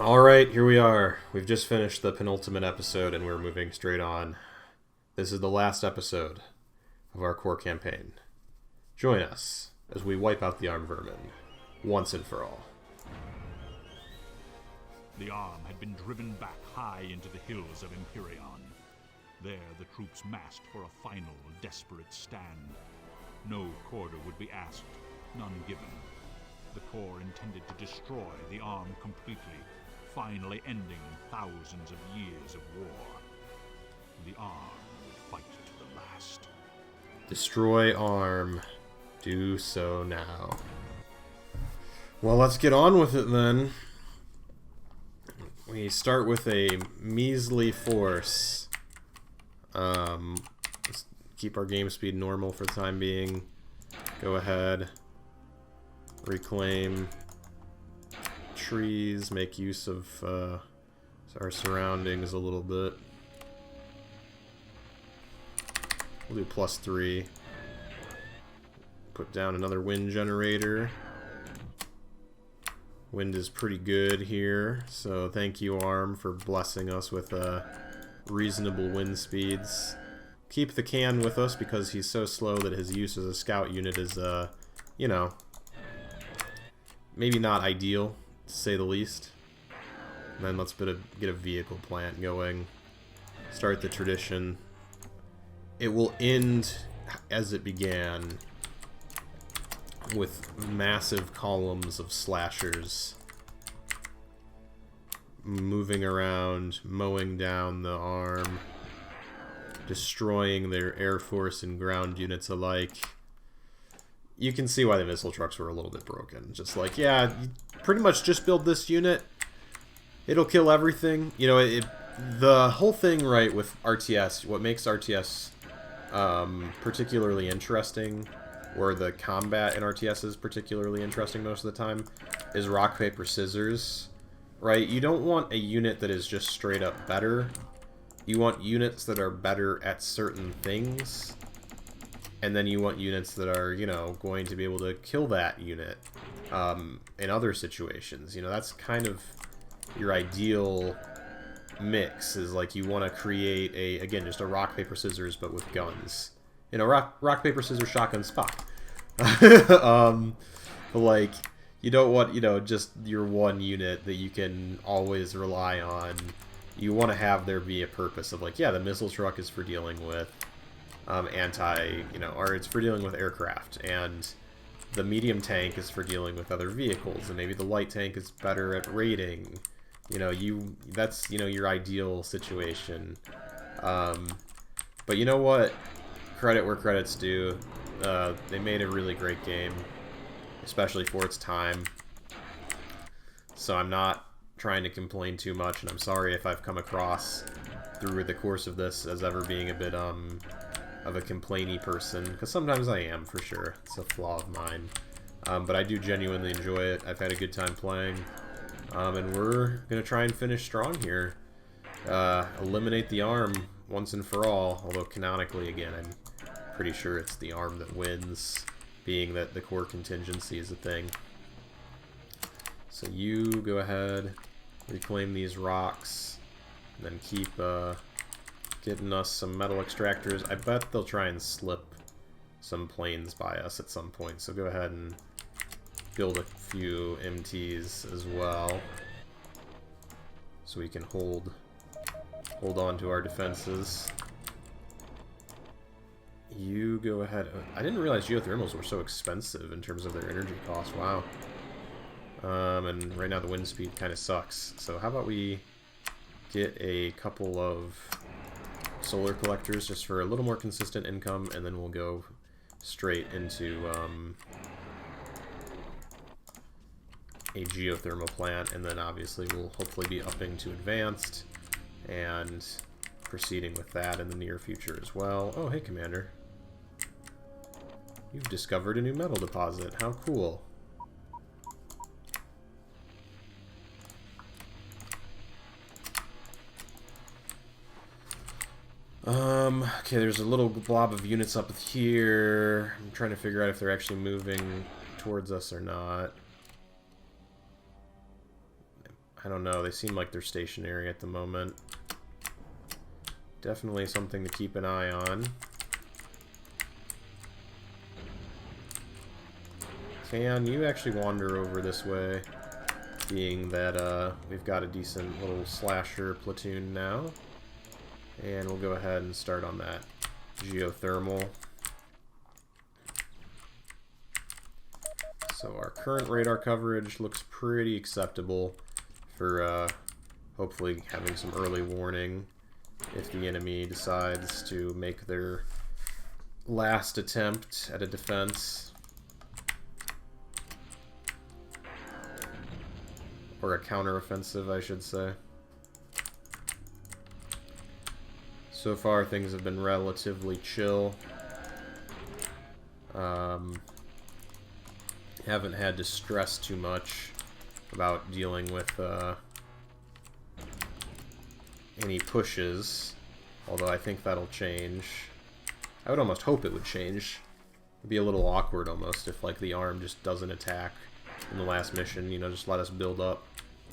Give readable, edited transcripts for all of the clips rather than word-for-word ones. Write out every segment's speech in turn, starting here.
Alright, here we are. We've just finished the penultimate episode and we're moving straight on. This is the last episode of our core campaign. Join us as we wipe out the arm vermin, once and for all. The arm had been driven back high into the hills of Empyreon. There the troops massed for a final, desperate stand. No quarter would be asked, none given. The Corps intended to destroy the arm completely, finally ending thousands of years of war. The arm would fight to the last. Destroy arm. Do so now. Well, let's get on with it then. We start with a measly force. Let's keep our game speed normal for the time being. Go ahead. Reclaim trees. Make use of our surroundings a little bit. We'll do +3. Put down another wind generator. Wind is pretty good here, so thank you, ARM, for blessing us with reasonable wind speeds. Keep the can with us because he's so slow that his use as a scout unit is, you know, maybe not ideal, to say the least. And then let's get a vehicle plant going. Start the tradition. It will end as it began, with massive columns of slashers moving around, mowing down the arm, destroying their air force and ground units alike. You can see why the missile trucks were a little bit broken. Just like, yeah, you pretty much just build this unit, it'll kill everything. You know, the whole thing, right, with RTS, what makes RTS particularly interesting, where the combat in RTS is particularly interesting most of the time, is rock, paper, scissors, right? You don't want a unit that is just straight up better. You want units that are better at certain things, and then you want units that are, you know, going to be able to kill that unit in other situations. You know, that's kind of your ideal mix, is like you want to create again, just a rock, paper, scissors, but with guns. You know, rock, paper, scissors, shotgun, spot. Like, you don't want, you know, just your one unit that you can always rely on. You want to have there be a purpose of, like, yeah, the missile truck is for dealing with or it's for dealing with aircraft, and the medium tank is for dealing with other vehicles, and maybe the light tank is better at raiding. You know, that's, you know, your ideal situation. But you know what? Credit where credit's due. They made a really great game, especially for its time. So I'm not trying to complain too much, and I'm sorry if I've come across through the course of this as ever being a bit of a complainy person, because sometimes I am, for sure. It's a flaw of mine. But I do genuinely enjoy it. I've had a good time playing. And we're going to try and finish strong here. Eliminate the arm once and for all, although canonically, again, I'm pretty sure it's the arm that wins, being that the core contingency is a thing. So you go ahead, reclaim these rocks, and then keep getting us some metal extractors. I bet they'll try and slip some planes by us at some point, so go ahead and build a few MTs as well, so we can hold on to our defenses. You go ahead. I didn't realize geothermals were so expensive in terms of their energy cost. Wow. And right now the wind speed kind of sucks. So how about we get a couple of solar collectors just for a little more consistent income, and then we'll go straight into a geothermal plant, and then obviously we'll hopefully be upping to advanced and proceeding with that in the near future as well. Oh, hey, Commander. You've discovered a new metal deposit. How cool. Okay, there's a little blob of units up here. I'm trying to figure out if they're actually moving towards us or not. I don't know, they seem like they're stationary at the moment. Definitely something to keep an eye on. Can you actually wander over this way? Being that we've got a decent little slasher platoon now. And we'll go ahead and start on that geothermal. So our current radar coverage looks pretty acceptable for hopefully having some early warning if the enemy decides to make their last attempt at a defense. Or a counteroffensive, I should say. So far, things have been relatively chill. Haven't had to stress too much about dealing with any pushes, although I think that'll change. I would almost hope it would change. It'd be a little awkward almost if like the arm just doesn't attack in the last mission, you know, just let us build up,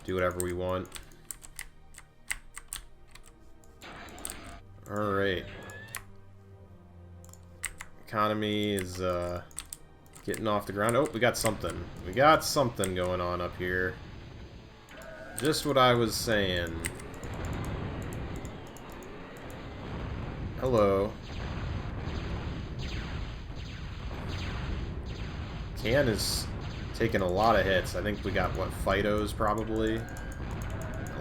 do whatever we want. Alright. Economy is getting off the ground. Oh, we got something. We got something going on up here. Just what I was saying. Hello. Can is taking a lot of hits. I think we got, what, Fidos probably?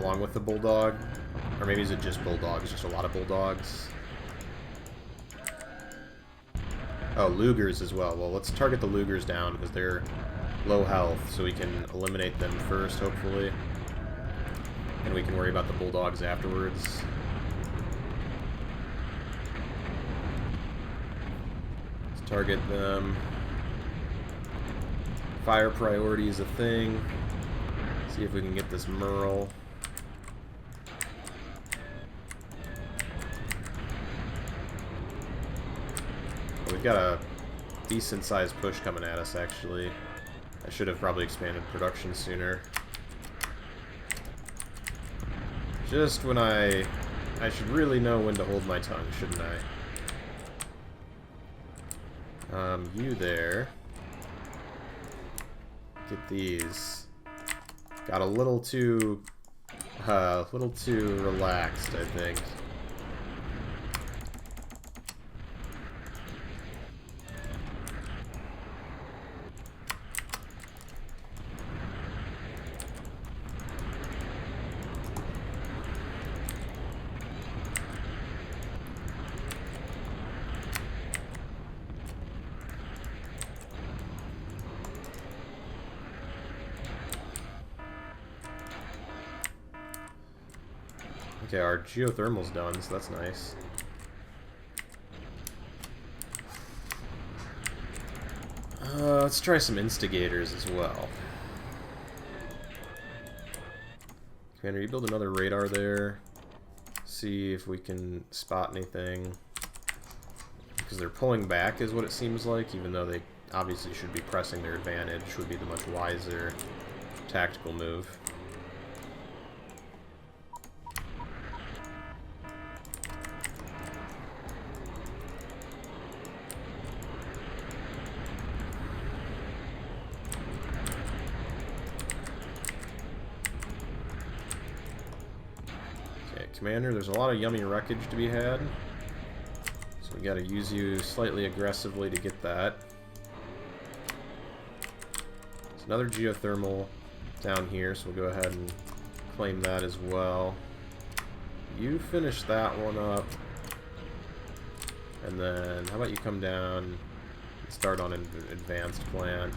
Along with the Bulldog? Or maybe is it just Bulldogs? Just a lot of Bulldogs? Oh, Lugers as well. Well, let's target the Lugers down because they're low health, so we can eliminate them first, hopefully. And we can worry about the Bulldogs afterwards. Let's target them. Fire priority is a thing. See if we can get this Merle. We've got a decent-sized push coming at us, actually. I should have probably expanded production sooner. Just when I should really know when to hold my tongue, shouldn't I? You there. Get these. Got a little too relaxed, I think. Okay, our geothermal's done, so that's nice. Let's try some instigators as well. Commander, you build another radar there. See if we can spot anything. Because they're pulling back is what it seems like, even though they obviously should be pressing their advantage, would be the much wiser tactical move. Commander, there's a lot of yummy wreckage to be had, so we gotta use you slightly aggressively to get that. There's another geothermal down here, so we'll go ahead and claim that as well. You finish that one up, and then how about you come down and start on an advanced plan.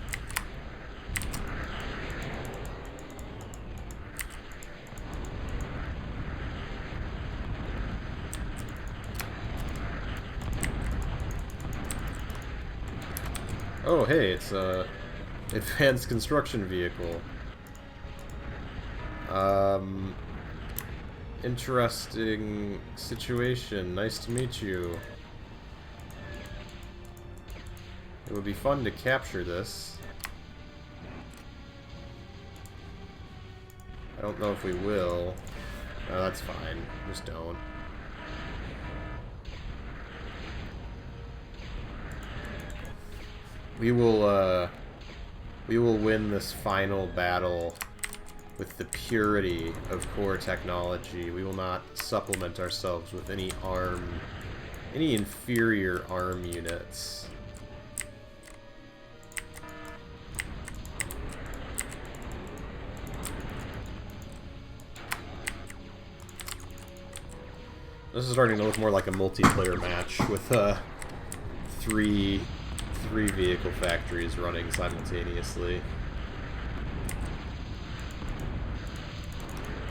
Oh, hey, it's a advanced construction vehicle. Interesting situation. Nice to meet you. It would be fun to capture this. I don't know if we will. No, that's fine. Just don't. We will win this final battle with the purity of core technology. We will not supplement ourselves with any inferior arm units. This is starting to look more like a multiplayer match with three vehicle factories running simultaneously.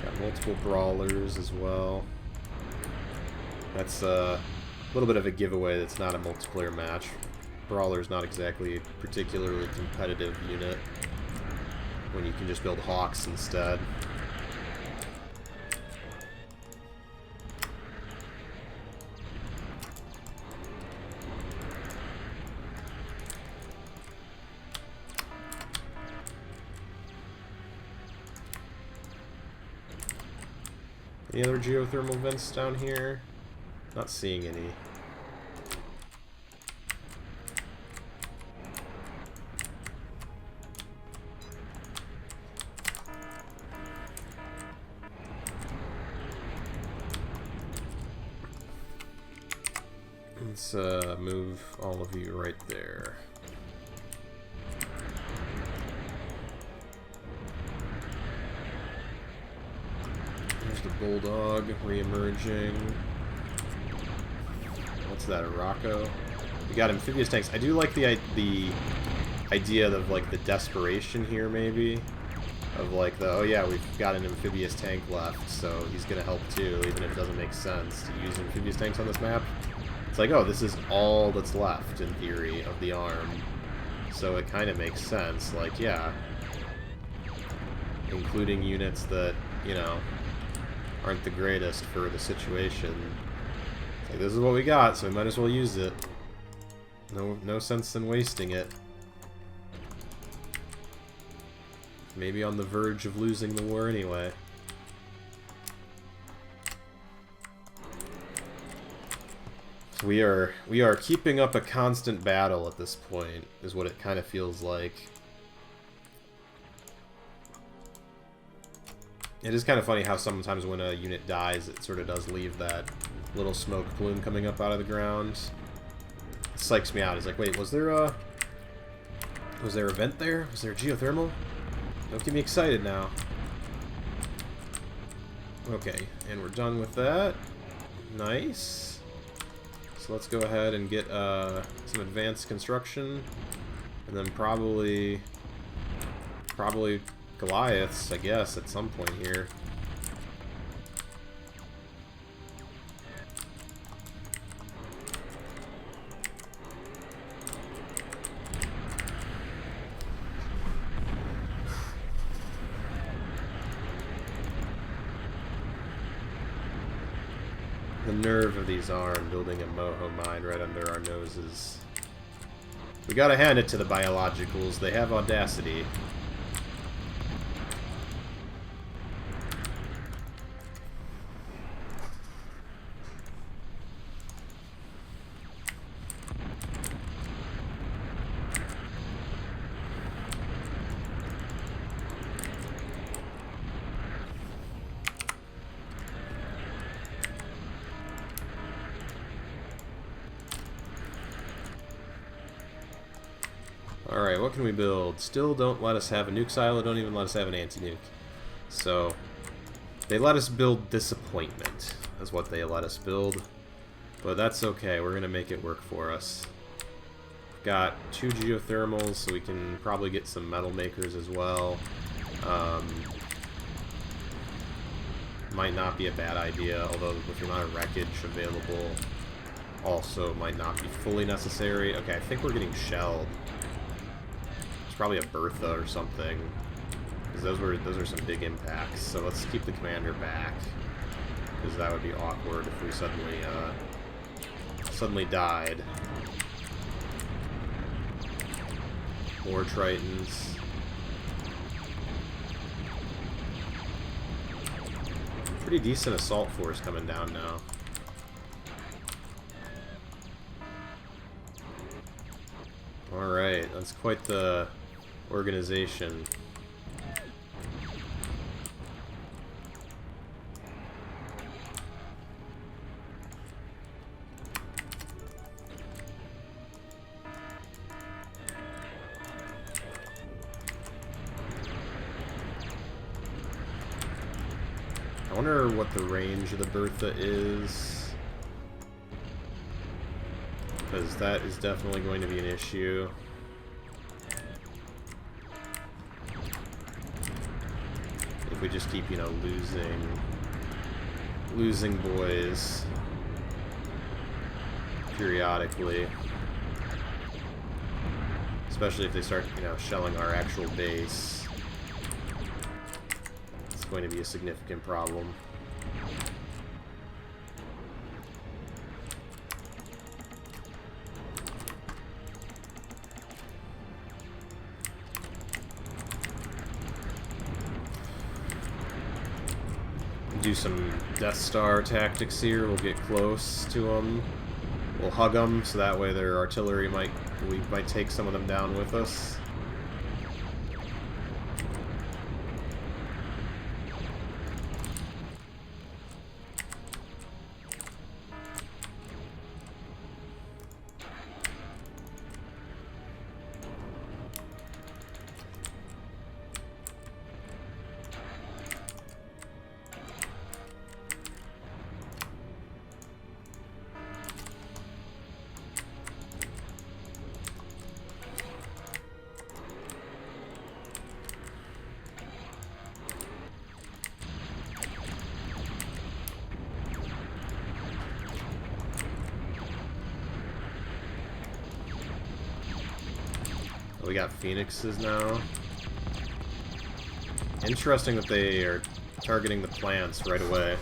Got multiple brawlers as well. That's a little bit of a giveaway that's not a multiplayer match. Brawler's not exactly a particularly competitive unit when you can just build Hawks instead. Any other geothermal vents down here? Not seeing any. Let's move all of you right there. There's the Bulldog re-emerging. What's that, a Rocco? We got amphibious tanks. I do like the idea of like the desperation here, maybe. Of like the, oh yeah, we've got an amphibious tank left, so he's gonna help too, even if it doesn't make sense to use amphibious tanks on this map. It's like, oh, this is all that's left, in theory, of the arm. So it kind of makes sense. Like, yeah. Including units that, you know, aren't the greatest for the situation. It's like, this is what we got, so we might as well use it. No sense in wasting it. Maybe on the verge of losing the war anyway. We are keeping up a constant battle at this point, is what it kind of feels like. It is kind of funny how sometimes when a unit dies, it sort of does leave that little smoke plume coming up out of the ground. It psychs me out. It's like, wait, was there a vent there? Was there geothermal? Don't get me excited now. Okay, and we're done with that. Nice. So let's go ahead and get some advanced construction, and then probably Goliaths, I guess, at some point here. The nerve of these ARM building a moho mine right under our noses. We gotta hand it to the biologicals. They have audacity. Alright, what can we build? Still don't let us have a nuke silo, don't even let us have an anti-nuke. So, they let us build disappointment, is what they let us build. But that's okay, we're going to make it work for us. We've got 2 geothermals, so we can probably get some metal makers as well. Might not be a bad idea, although with the amount of wreckage available, also might not be fully necessary. Okay, I think we're getting shelled. Probably a Bertha or something, because those are some big impacts. So let's keep the commander back, because that would be awkward if we suddenly died. More Tritons. Pretty decent assault force coming down now. Alright, that's quite the organization. I wonder what the range of the Bertha is, because that is definitely going to be an issue. If we just keep, you know, losing boys periodically, especially if they start, you know, shelling our actual base. Going to be a significant problem. Do some Death Star tactics here. We'll get close to them. We'll hug them, so that way their artillery we might take some of them down with us. We got Phoenixes now. Interesting that they are targeting the plants right away.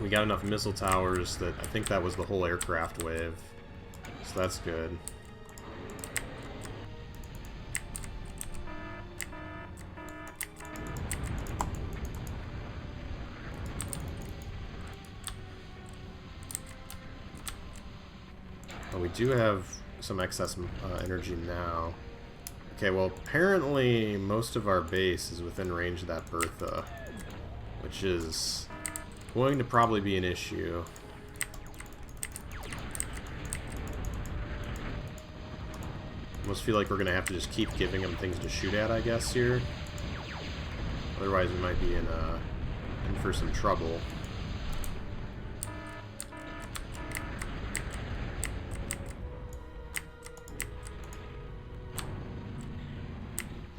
We got enough missile towers that I think that was the whole aircraft wave. So that's good. But we do have some excess energy now. Okay, well, apparently most of our base is within range of that Bertha, which is going to probably be an issue. Almost feel like we're going to have to just keep giving them things to shoot at, I guess, here. Otherwise, we might be in for some trouble.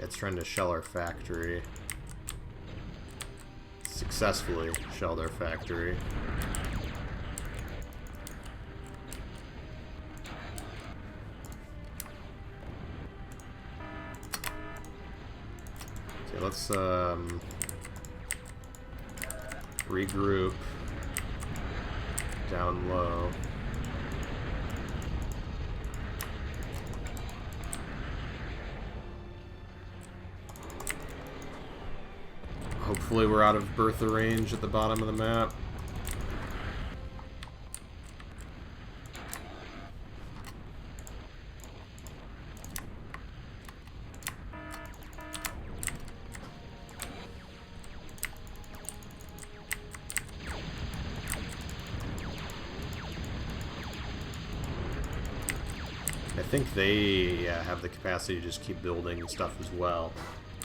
It's trying to shell our factory. Successfully shelled our factory. Okay, let's regroup down low. Hopefully we're out of Bertha range at the bottom of the map. I think they have the capacity to just keep building stuff as well.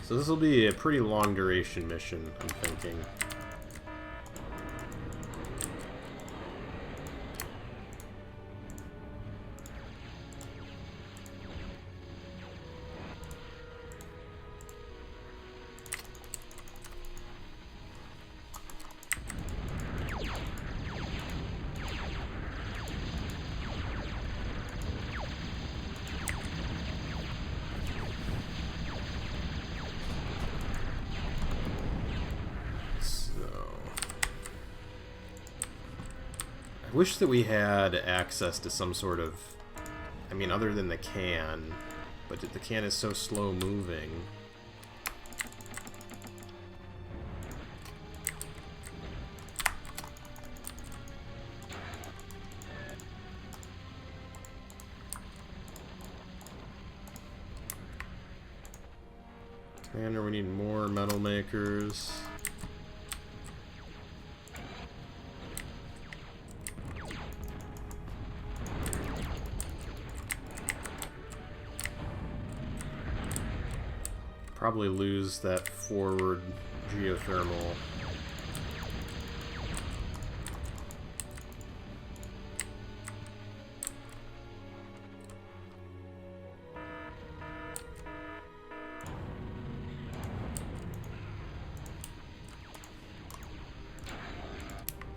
So this will be a pretty long duration mission, I'm thinking. I wish that we had access to some sort of, I mean, other than the can, but the can is so slow moving. Commander, we need more metal makers. Probably lose that forward geothermal.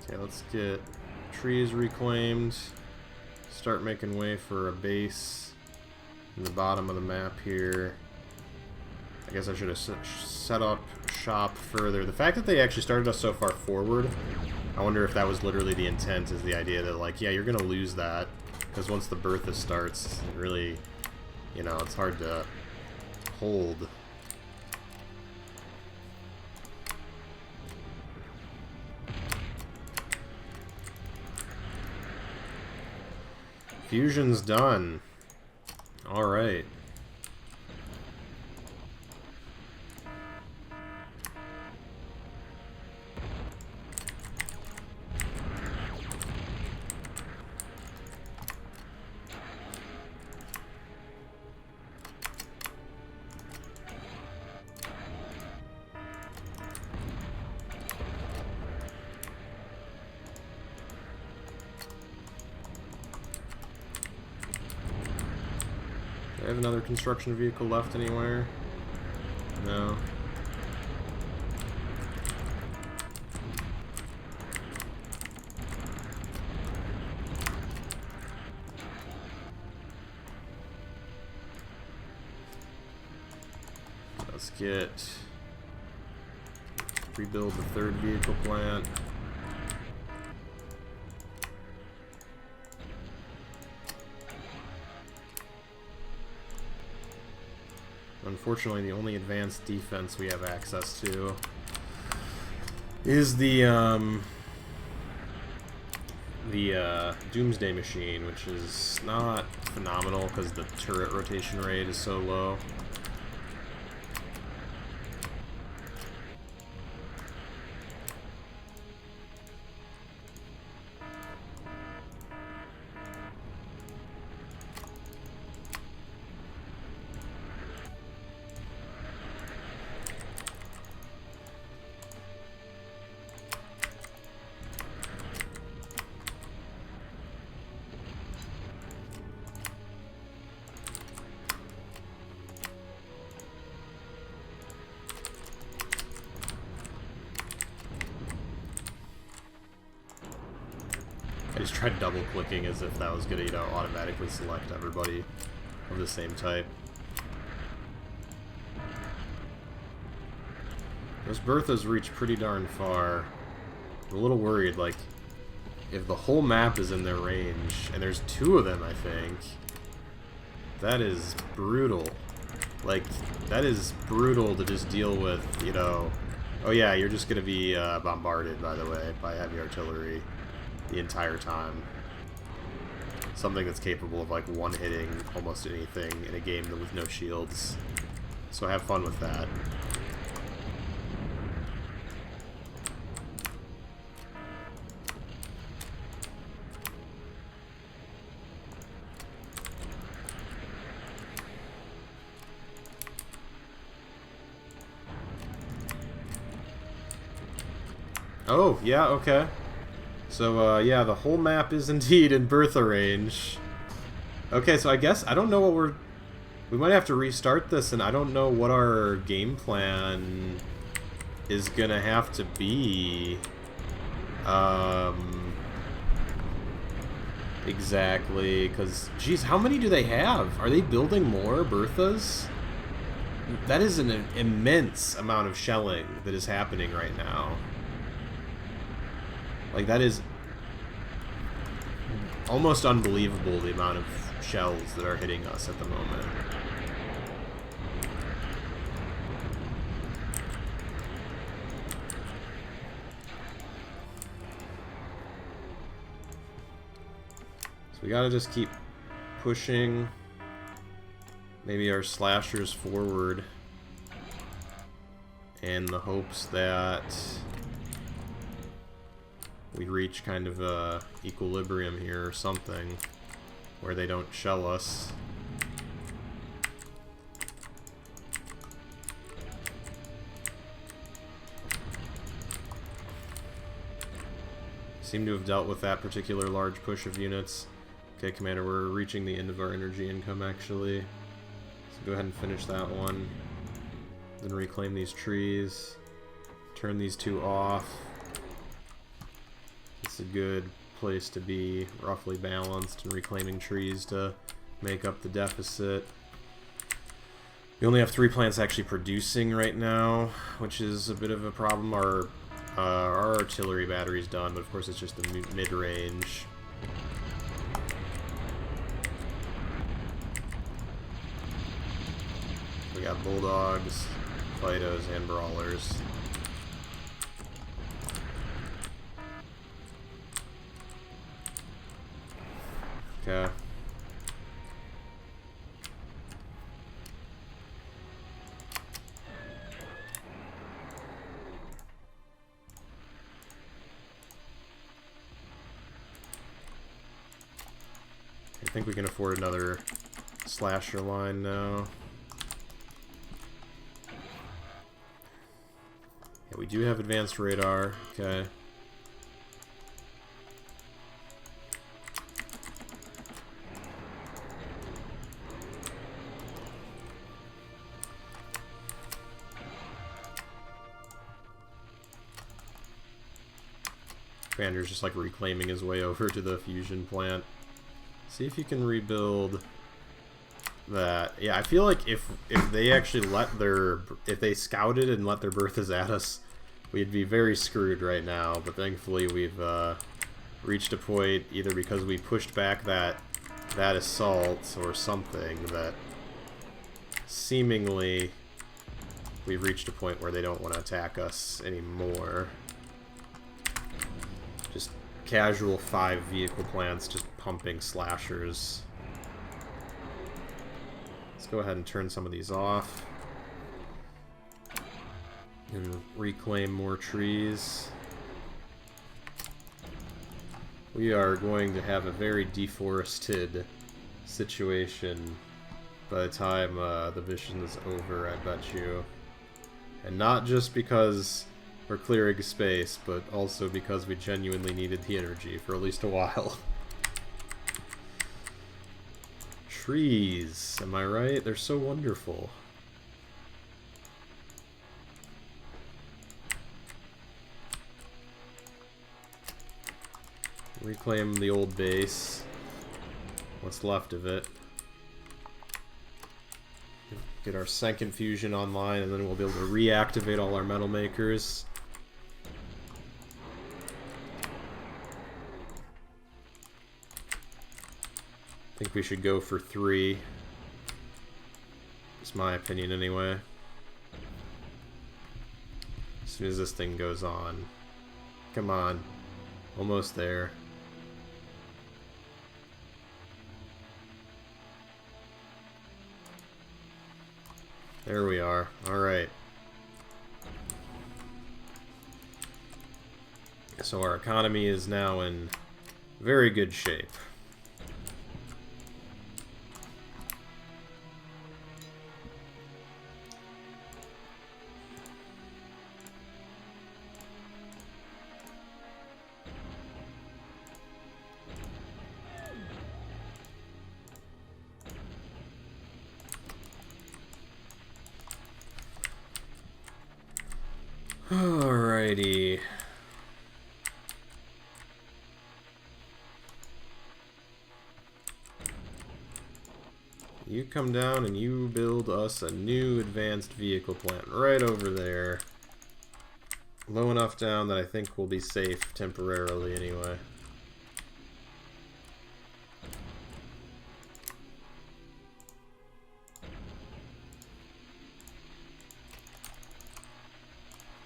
Okay, let's get trees reclaimed. Start making way for a base in the bottom of the map here. I guess I should have set up shop further. The fact that they actually started us so far forward, I wonder if that was literally the intent, is the idea that, like, yeah, you're going to lose that. Because once the Bertha starts, it really, you know, it's hard to hold. Fusion's done. Alright. Do I have another construction vehicle left anywhere? No. Let's rebuild the third vehicle plant. Unfortunately, the only advanced defense we have access to is the Doomsday Machine, which is not phenomenal because the turret rotation rate is so low. I just tried double clicking as if that was gonna, you know, automatically select everybody of the same type. Those Berthas reach pretty darn far. I'm a little worried, like, if the whole map is in their range, and there's 2 of them, I think, that is brutal. Like, that is brutal to just deal with, you know. Oh yeah, you're just gonna be bombarded, by the way, by heavy artillery the entire time. Something that's capable of, like, one-hitting almost anything in a game with no shields. So have fun with that. Oh, yeah, okay. So, yeah, the whole map is indeed in Bertha range. Okay, so I guess, I don't know what we might have to restart this, and I don't know what our game plan is gonna have to be. Exactly, because, geez, how many do they have? Are they building more Berthas? That is an immense amount of shelling that is happening right now. Like, that is almost unbelievable, the amount of shells that are hitting us at the moment. So we gotta just keep pushing maybe our slashers forward. in the hopes that we reach kind of a equilibrium here or something where they don't shell us. Seem to have dealt with that particular large push of units. Okay, Commander, we're reaching the end of our energy income, actually. So go ahead and finish that one. Then reclaim these trees. Turn these two off. It's a good place to be, roughly balanced, and reclaiming trees to make up the deficit. We only have 3 plants actually producing right now, which is a bit of a problem. Our artillery battery's done, but of course it's just the mid-range. We got bulldogs, Fidos, and brawlers. Okay. I think we can afford another slasher line now. Yeah, we do have advanced radar. Okay. Commander's just like reclaiming his way over to the fusion plant. See if you can rebuild that. Yeah, I feel like if they actually if they scouted and let their Berthas at us, we'd be very screwed right now. But thankfully we've reached a point, either because we pushed back that assault or something, that seemingly we've reached a point where they don't want to attack us anymore. Just casual 5 vehicle plants just pumping slashers. Let's go ahead and turn some of these off and reclaim more trees. We are going to have a very deforested situation by the time the mission is over, I bet you. And not just because we're clearing space, but also because we genuinely needed the energy for at least a while. Trees, am I right? They're so wonderful. Reclaim the old base. What's left of it. Get our second fusion online, and then we'll be able to reactivate all our metal makers. I think we should go for 3. It's my opinion anyway. As soon as this thing goes on. Come on. Almost there. There we are. Alright. So our economy is now in very good shape. Alrighty. You come down and you build us a new advanced vehicle plant right over there. Low enough down that I think we'll be safe temporarily anyway.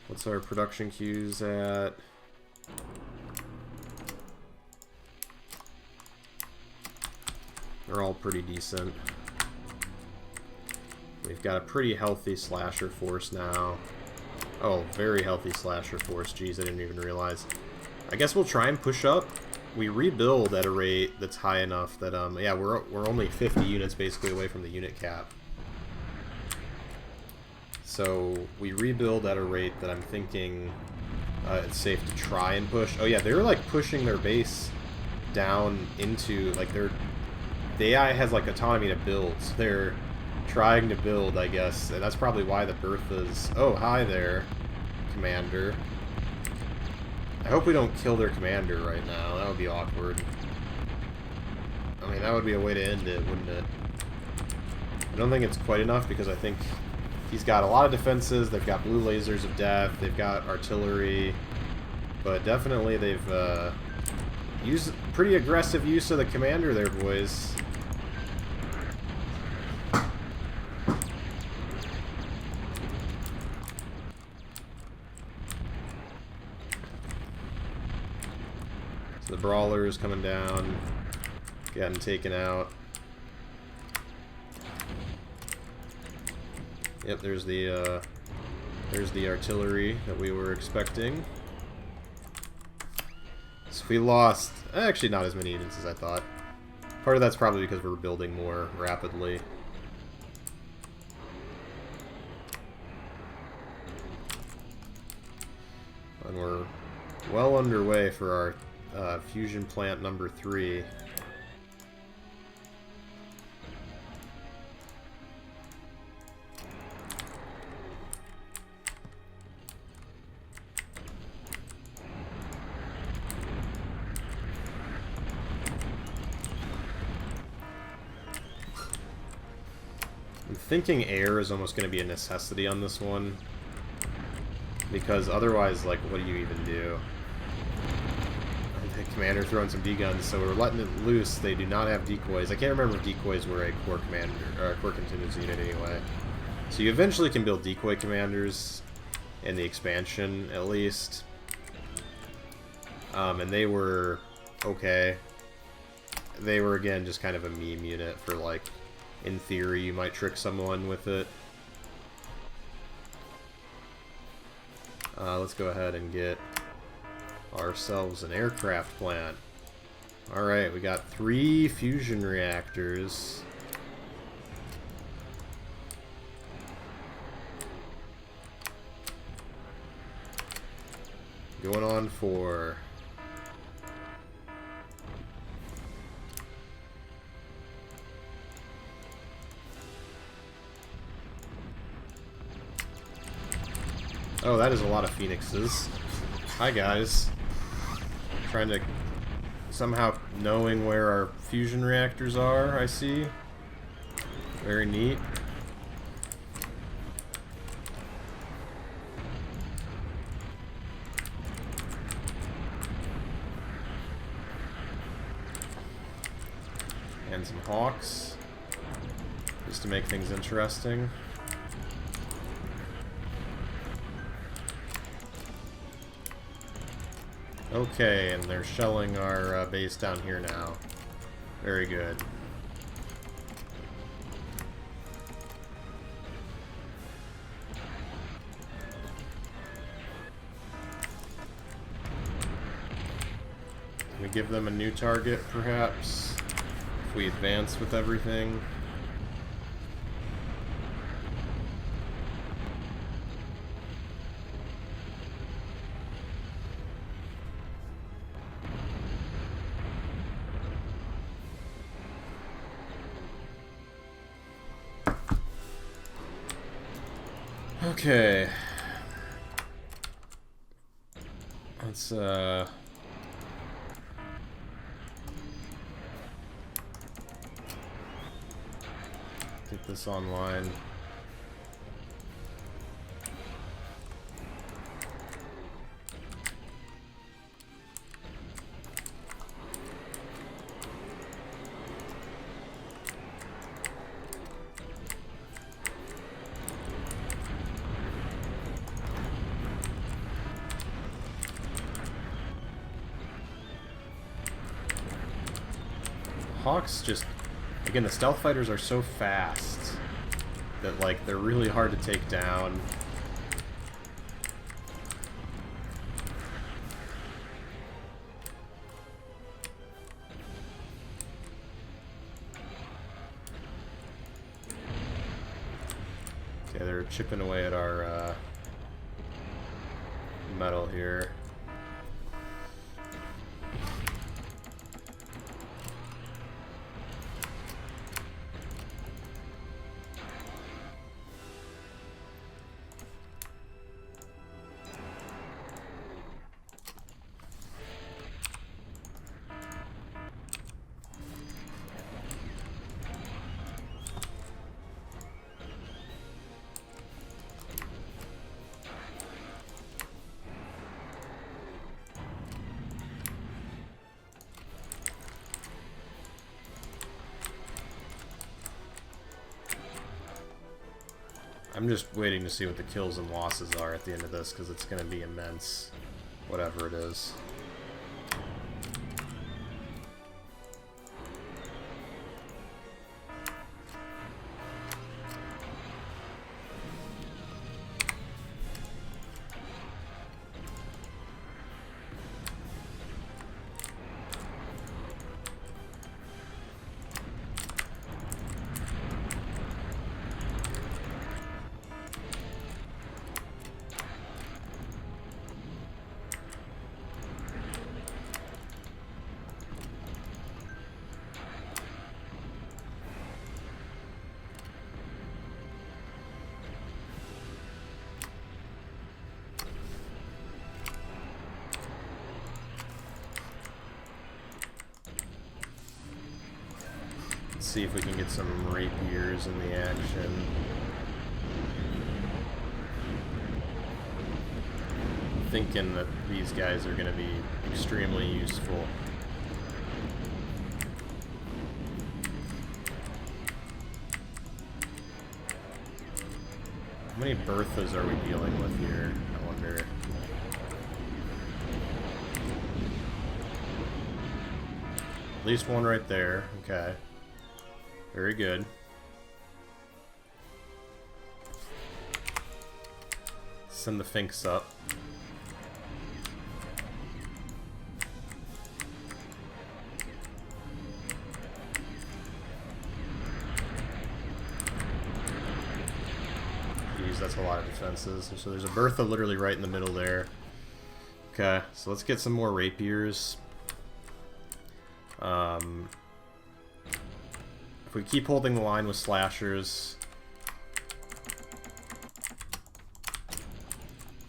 What's our production queues at? They're all pretty decent. We've got a pretty healthy slasher force now. Oh, very healthy slasher force. Jeez, I didn't even realize. I guess we'll try and push up. We rebuild at a rate that's high enough that, yeah, we're only 50 units basically away from the unit cap. So we rebuild at a rate that I'm thinking it's safe to try and push. Oh yeah, they were like pushing their base down into, like, the AI has like autonomy to build, so they're trying to build, I guess, and that's probably why the Bertha's... Oh, hi there, Commander. I hope we don't kill their commander right now. That would be awkward. I mean, that would be a way to end it, wouldn't it? I don't think it's quite enough, because I think he's got a lot of defenses. They've got blue lasers of death. They've got artillery. But definitely they've used pretty aggressive use of the commander there, boys. So the brawler is coming down, getting taken out. Yep, there's the artillery that we were expecting. So we lost, actually not as many units as I thought. Part of that's probably because we're building more rapidly. And we're well underway for our fusion plant number 3. I'm thinking air is almost going to be a necessity on this one, because otherwise, like, what do you even do? The commander throwing some D-guns, so we're letting it loose. They do not have decoys. I can't remember if decoys were a core commander or a core contingency unit anyway. So you eventually can build decoy commanders in the expansion, at least. And they were okay. They were, again, just kind of a meme unit for, like, in theory, you might trick someone with it. Let's go ahead and get ourselves an aircraft plant. Alright, we got 3 fusion reactors. Going on for... Oh, that is a lot of phoenixes. Hi, guys. Trying to... somehow knowing where our fusion reactors are, I see. Very neat. And some hawks. Just to make things interesting. Okay, and they're shelling our base down here now. Very good. Can we give them a new target, perhaps? If we advance with everything. Okay. Let's get this online. Hawks just... Again, the stealth fighters are so fast that, like, they're really hard to take down. Okay, they're chipping away at our metal here. I'm just waiting to see what the kills and losses are at the end of this, because it's going to be immense, whatever it is. See if we can get some rapiers in the action. I'm thinking that these guys are going to be extremely useful. How many Berthas are we dealing with here? I wonder. At least one right there. Okay. Very good. Send the Finks up. Jeez, that's a lot of defenses. So there's a Bertha literally right in the middle there. Okay, so let's get some more rapiers. If we keep holding the line with slashers, I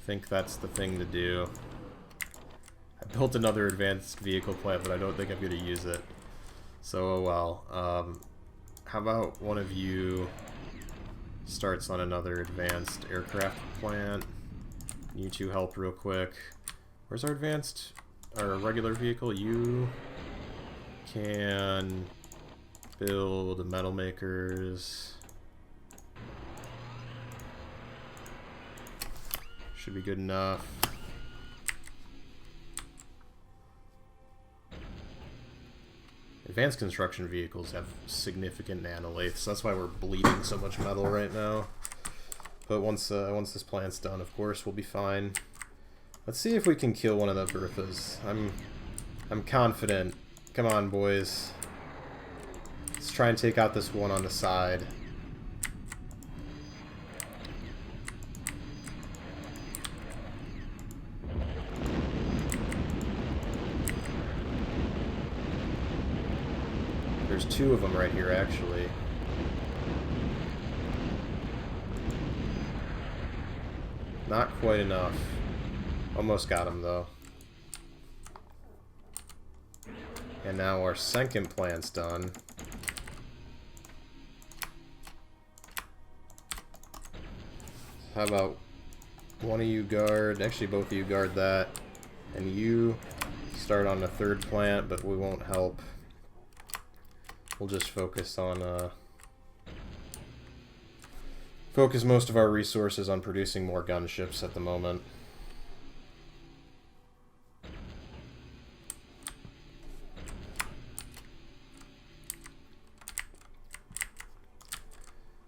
think that's the thing to do. I built another advanced vehicle plant, but I don't think I'm going to use it. So, oh well. How about one of you starts on another advanced aircraft plant? You two help real quick. Where's our advanced, our regular vehicle? You can build metal makers. Should be good enough. Advanced construction vehicles have significant nanolaths. That's why we're bleeding so much metal right now. But once this plant's done, of course, we'll be fine. Let's see if we can kill one of the Berthas. I'm confident. Come on, boys. Let's try and take out this one on the side. There's two of them right here, actually. Not quite enough. Almost got him, though. And now our second plant's done. How about one of you guard, actually both of you guard that, and you start on the third plant, but we won't help. We'll just focus on, focus most of our resources on producing more gunships at the moment.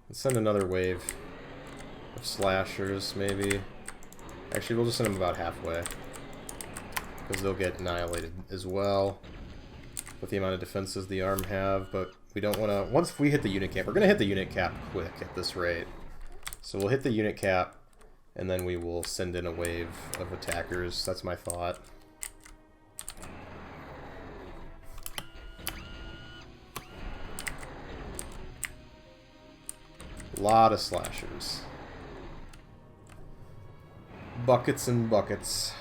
Let's send another wave of slashers, maybe. Actually, we'll just send them about halfway, because they'll get annihilated as well with the amount of defenses the arm have. But we don't want to. Once we hit the unit cap, we're going to hit the unit cap quick at this rate. So we'll hit the unit cap, and then we will send in a wave of attackers. That's my thought. A lot of slashers. Buckets and buckets.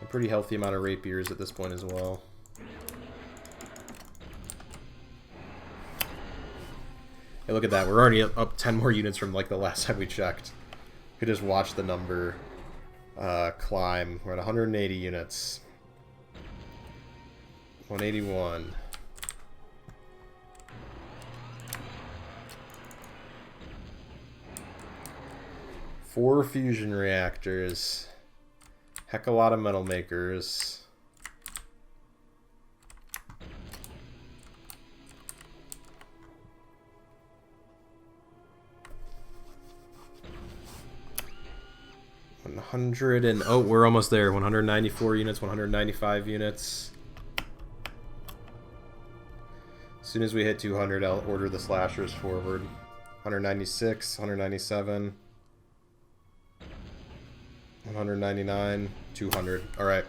A pretty healthy amount of rapiers at this point as well. Hey, look at that. We're already up 10 more units from like the last time we checked. We just watched the number climb. We're at 180 units. 181. Four fusion reactors. Heck a lot of metal makers. Oh, we're almost there. 194 units, 195 units. As soon as we hit 200, I'll order the slashers forward. 196, 197, 199, 200. Alright.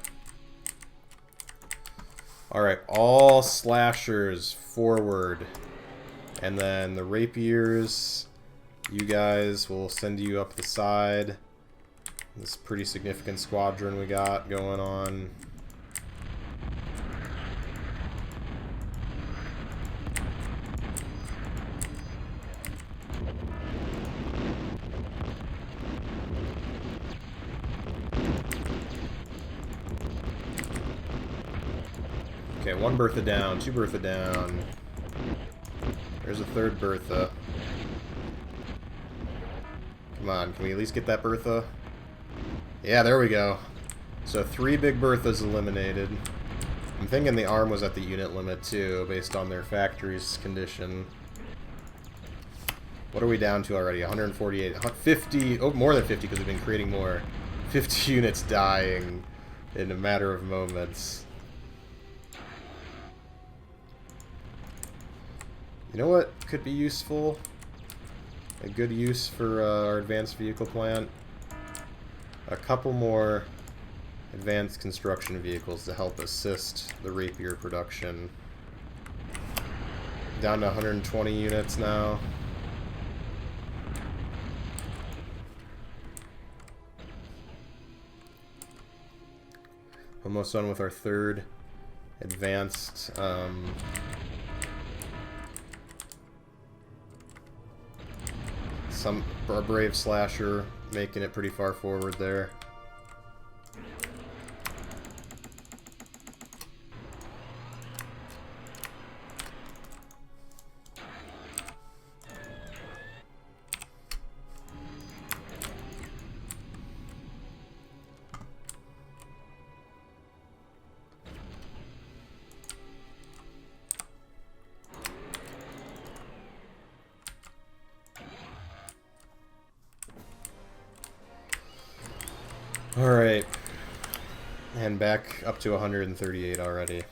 Alright, all slashers forward. And then the rapiers, you guys, will send you up the side. This pretty significant squadron we got going on. Okay, one Bertha down, two Bertha down. There's a third Bertha. Come on, can we at least get that Bertha? Yeah, there we go. So 3 big Berthas eliminated. I'm thinking the arm was at the unit limit too, based on their factory's condition. What are we down to already? 148, 50, oh, more than 50 because we've been creating more. 50 units dying in a matter of moments. You know what could be useful? A good use for our advanced vehicle plant? A couple more advanced construction vehicles to help assist the rapier production. Down to 120 units now. Almost done with our third advanced some brave slasher making it pretty far forward there. Alright. And back up to 138 already.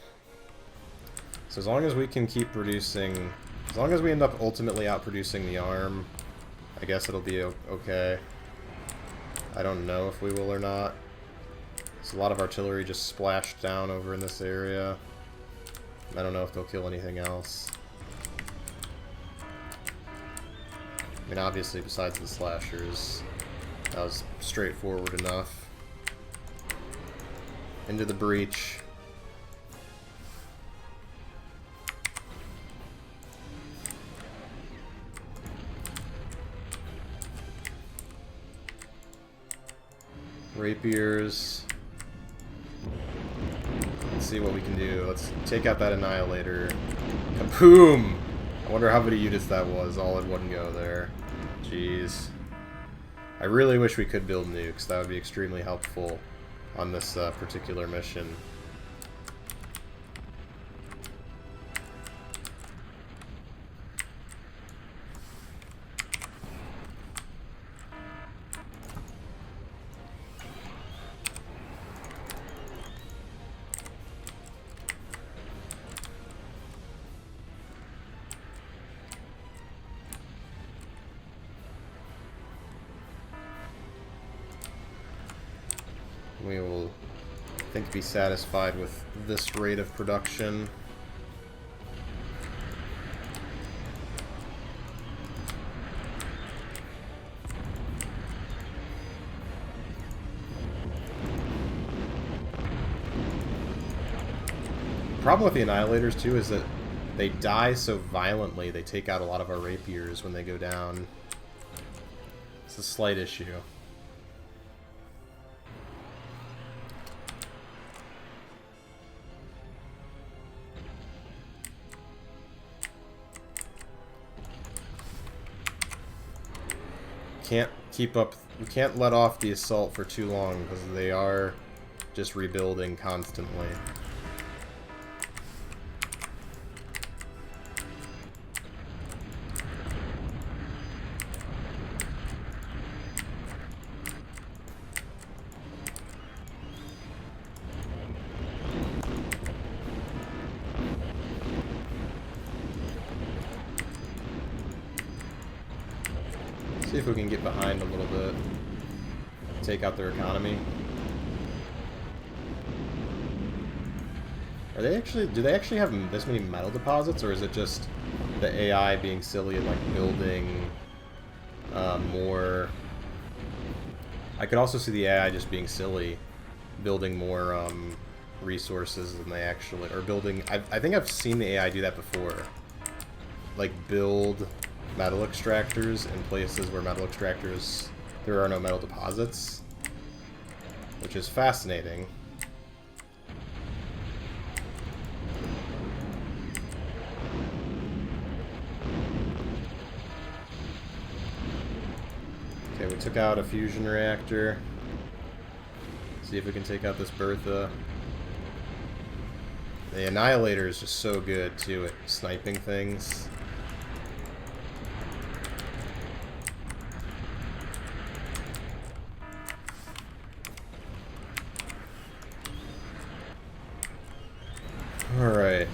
So as long as we can keep producing... As long as we end up ultimately outproducing the arm, I guess it'll be okay. I don't know if we will or not. There's a lot of artillery just splashed down over in this area. I don't know if they'll kill anything else. I mean, obviously, besides the slashers, that was straightforward enough. Into the breach. Rapiers. Let's see what we can do. Let's take out that Annihilator. Kaboom! I wonder how many units that was all in one go there. Jeez. I really wish we could build nukes. That would be extremely helpful on this particular mission. We will, I think, be satisfied with this rate of production. Problem with the Annihilators, too, is that they die so violently, they take out a lot of our rapiers when they go down. It's a slight issue. Can't keep up, we can't let off the assault for too long, because they are just rebuilding constantly. See if we can get behind a little bit. Take out their economy. Are they actually, do they actually have this many metal deposits, or is it just the AI being silly and like building more? I could also see the AI just being silly, building more resources than they actually, or building, I think I've seen the AI do that before. Like build metal extractors in places where metal extractors, there are no metal deposits, which is fascinating. Okay, we took out a fusion reactor. See if we can take out this Bertha. The Annihilator is just so good too at sniping things. Alright.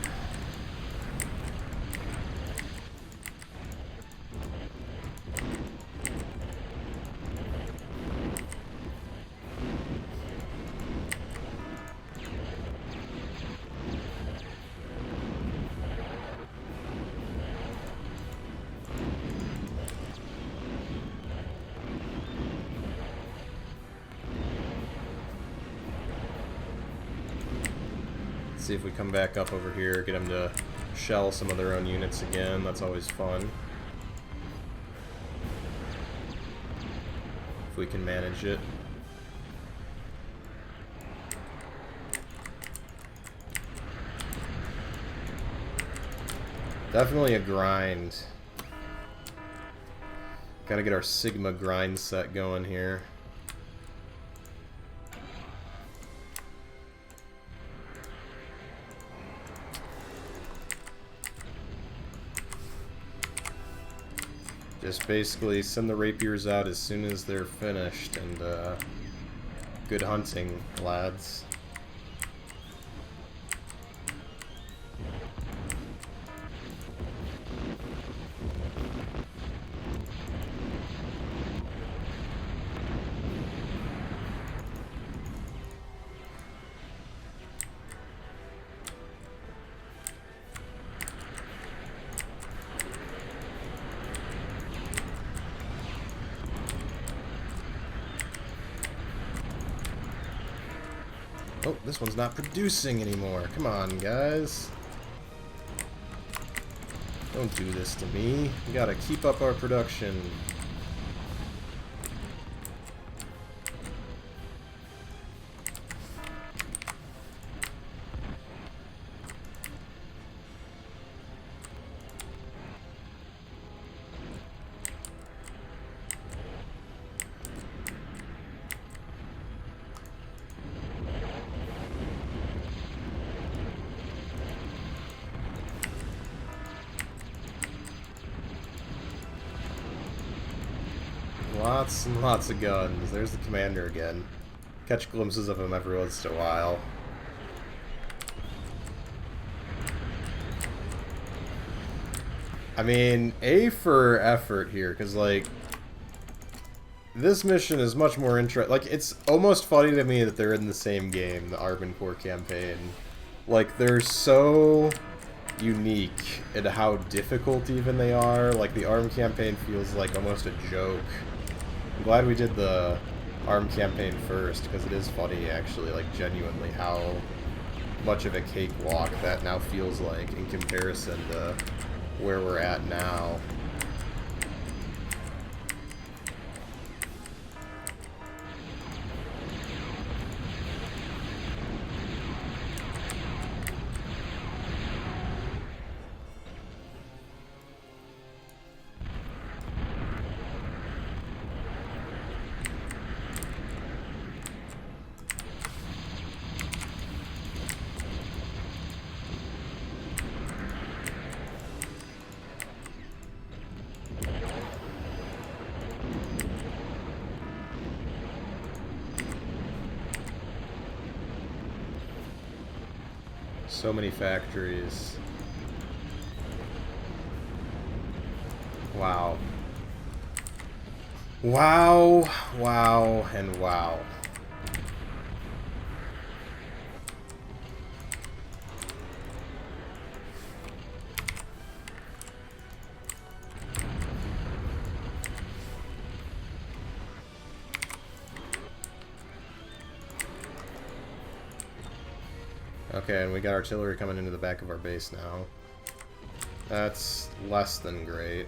See if we come back up over here, get them to shell some of their own units again. That's always fun. If we can manage it. Definitely a grind. Gotta get our Sigma grind set going here. Just basically send the rapiers out as soon as they're finished, and good hunting, lads. Oh, this one's not producing anymore. Come on, guys. Don't do this to me. We gotta keep up our production. Lots and lots of guns. There's the commander again. Catch glimpses of him every once in a while. I mean, A for effort here, because, like, this mission is much more interesting. Like, it's almost funny to me that they're in the same game, the Arben Core Campaign. Like, they're so unique in how difficult even they are. Like, the ARM campaign feels like almost a joke. I'm glad we did the ARM campaign first, because it is funny, actually, like, genuinely, how much of a cakewalk that now feels like in comparison to where we're at now. So many factories. Wow. Wow, wow, and wow. Okay, and we got artillery coming into the back of our base now. That's less than great.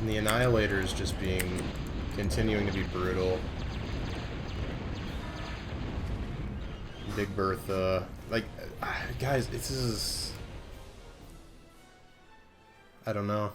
And the Annihilator is just continuing to be brutal. Big Bertha. Like, guys, this is... I don't know.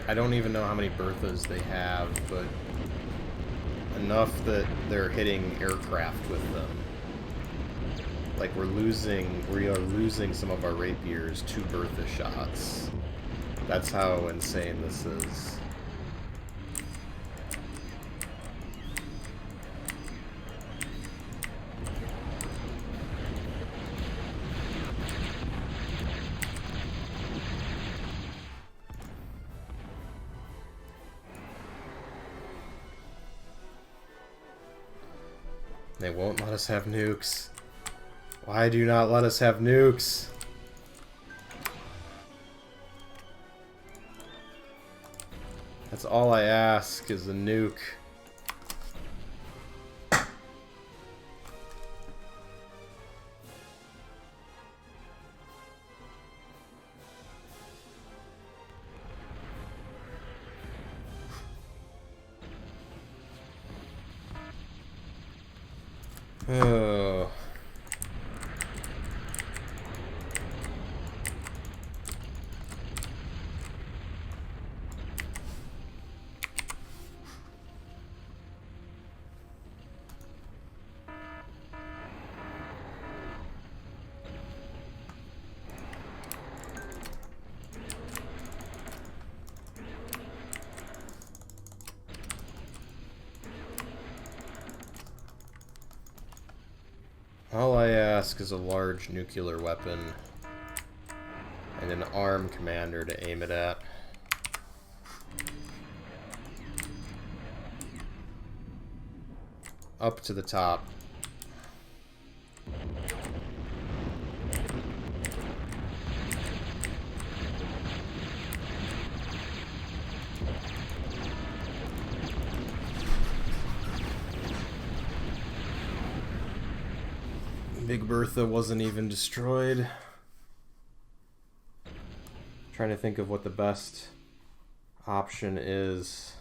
I don't even know how many Berthas they have, but enough that they're hitting aircraft with them. Like, we are losing some of our rapiers to Bertha shots. That's how insane this is. They won't let us have nukes. Why do you not let us have nukes? That's all I ask is a nuke. Oh. All I ask is a large nuclear weapon and an armed commander to aim it at. Up to the top. Big Bertha wasn't even destroyed. Trying to think of what the best option is.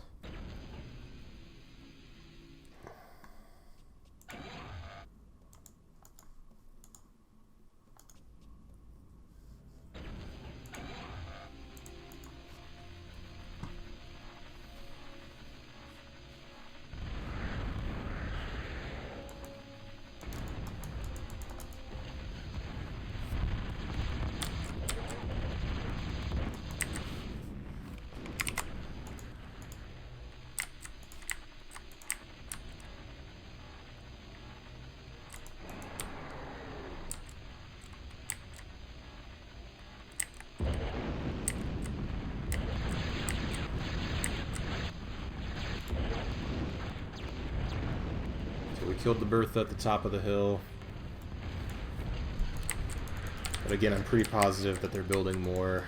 Killed the Bertha at the top of the hill. But again, I'm pretty positive that they're building more.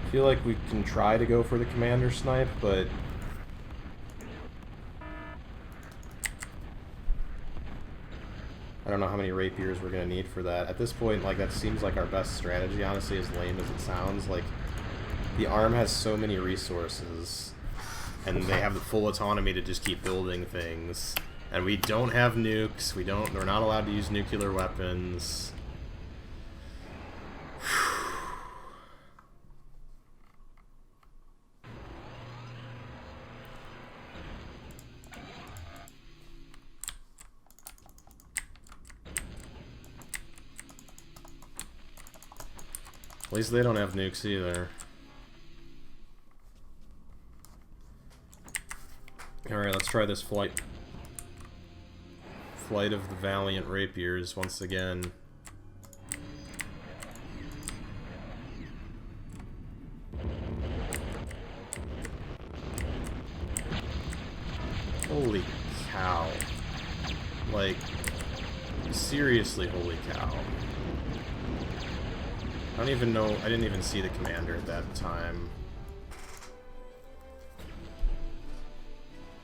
I feel like we can try to go for the commander snipe, but I don't know how many rapiers we're going to need for that. At this point, like, that seems like our best strategy, honestly, as lame as it sounds. Like, the ARM has so many resources, and they have the full autonomy to just keep building things. And we don't have nukes. We're not allowed to use nuclear weapons. At least they don't have nukes either. Alright, let's try this flight. Flight of the Valiant Rapiers once again. Holy cow. Like, seriously, holy cow. I don't even know, I didn't even see the commander at that time.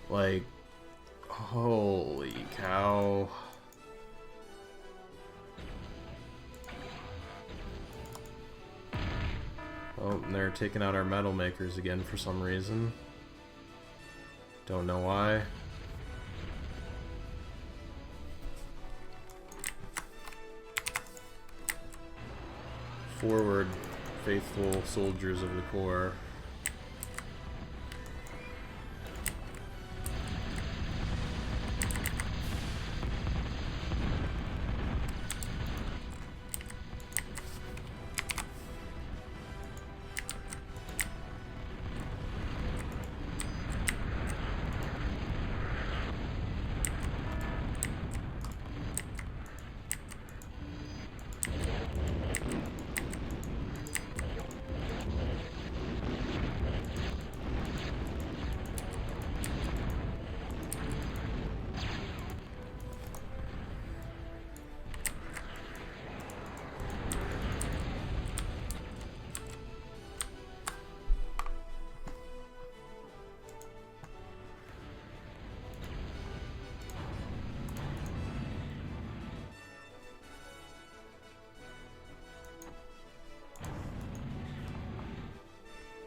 Like, holy cow. Oh, and they're taking out our metal makers again for some reason. Don't know why. Forward, faithful soldiers of the core.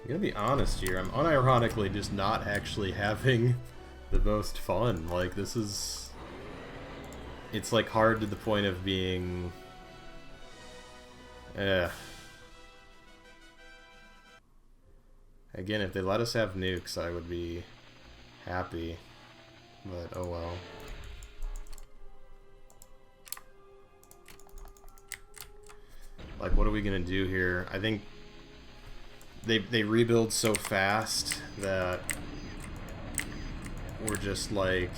gonna be honest here, I'm unironically just not actually having the most fun. Like, this is... It's, like, hard to the point of being... Again, if they let us have nukes, I would be happy. But, oh well. Like, what are we gonna do here? I think they rebuild so fast that we're just like...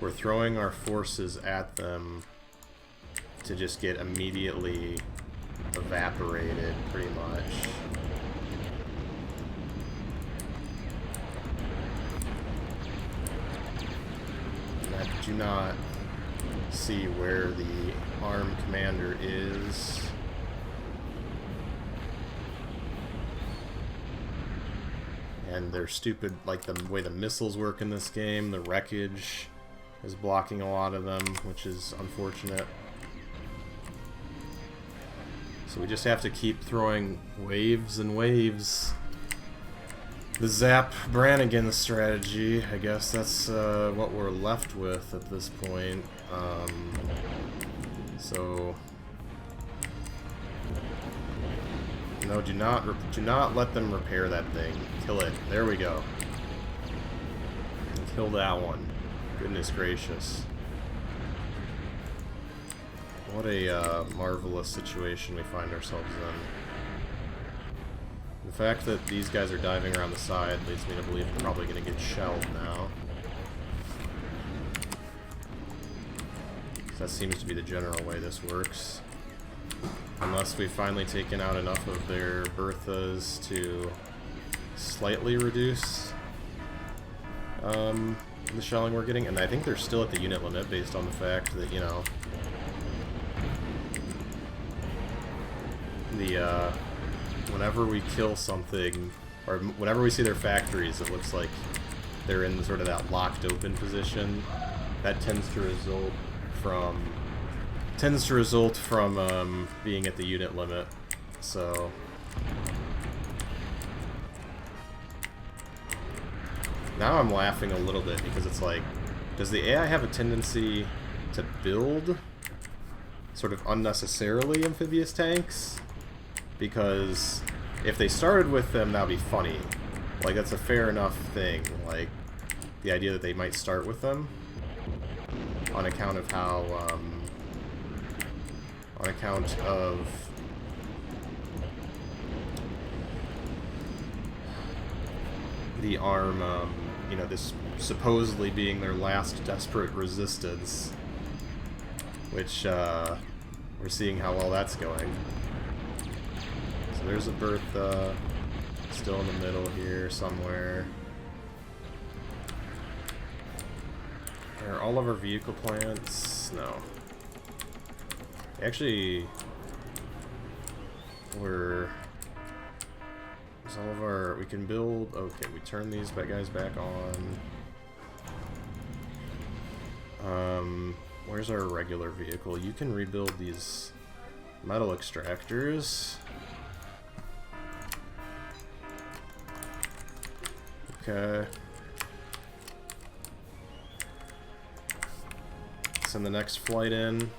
We're throwing our forces at them to just get immediately evaporated, pretty much. And I do not see where the armed commander is. And they're stupid, like the way the missiles work in this game, the wreckage is blocking a lot of them, which is unfortunate. So we just have to keep throwing waves and waves. The Zap Brannigan strategy, I guess that's what we're left with at this point. So no, do not let them repair that thing. Kill it. There we go. Kill that one. Goodness gracious. What a marvelous situation we find ourselves in. The fact that these guys are diving around the side leads me to believe they're probably going to get shelled now. That seems to be the general way this works. Unless we've finally taken out enough of their Berthas to slightly reduce the shelling we're getting. And I think they're still at the unit limit based on the fact that, you know, the whenever we kill something, or whenever we see their factories, it looks like they're in sort of that locked open position. That tends to result from being at the unit limit. So now I'm laughing a little bit because it's like, does the AI have a tendency to build sort of unnecessarily amphibious tanks? Because if they started with them, that'd be funny. Like, that's a fair enough thing. Like, the idea that they might start with them on account of how, on account of the arm, you know, this supposedly being their last desperate resistance, which, we're seeing how well that's going. So there's a Bertha, still in the middle here somewhere. Are all of our vehicle plants? No. Actually, there's all of our, we can build, okay, we turn these guys back on. Where's our regular vehicle? You can rebuild these metal extractors. Okay. Send the next flight in.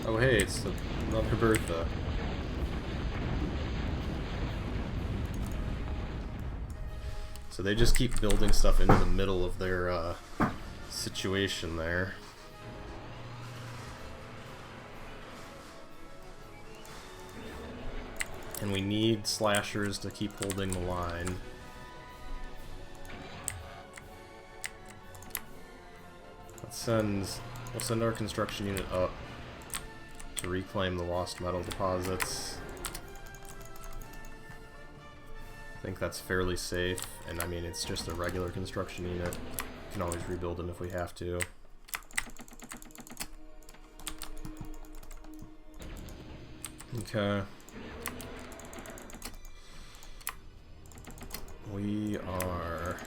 Oh hey, it's another Bertha. So they just keep building stuff into the middle of their situation there. And we need slashers to keep holding the line. We'll send our construction unit up to reclaim the lost metal deposits. I think that's fairly safe, and I mean, it's just a regular construction unit. We can always rebuild them if we have to. Okay. We are...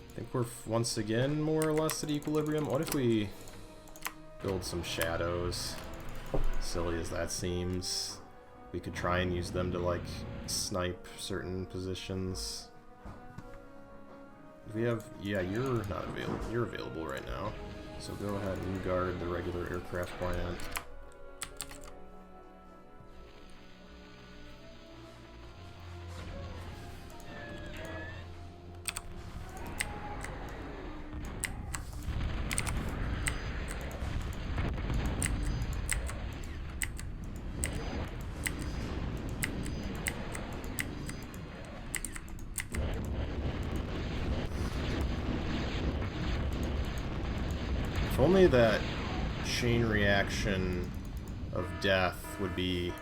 I think we're once again more or less at equilibrium. What if we build some shadows? Silly as that seems. We could try and use them to, like, snipe certain positions. We have... Yeah, you're not available. You're available right now. So go ahead and guard the regular aircraft plant. If only that chain reaction of death would be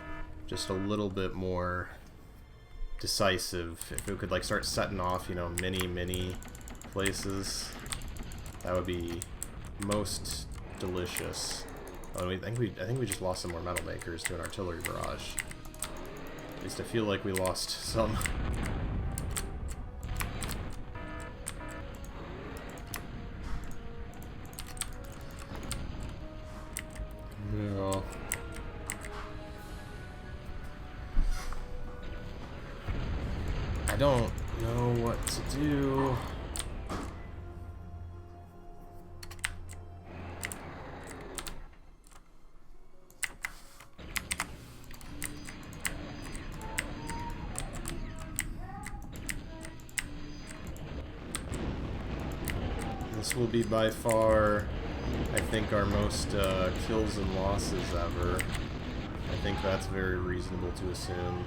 just a little bit more decisive. If it could like start setting off, you know, many places, that would be most delicious. I think we just lost some more metal makers to an artillery barrage. At least I feel like we lost some. Yeah. I don't know what to do. This will be by far, I think, our most kills and losses ever. I think that's very reasonable to assume.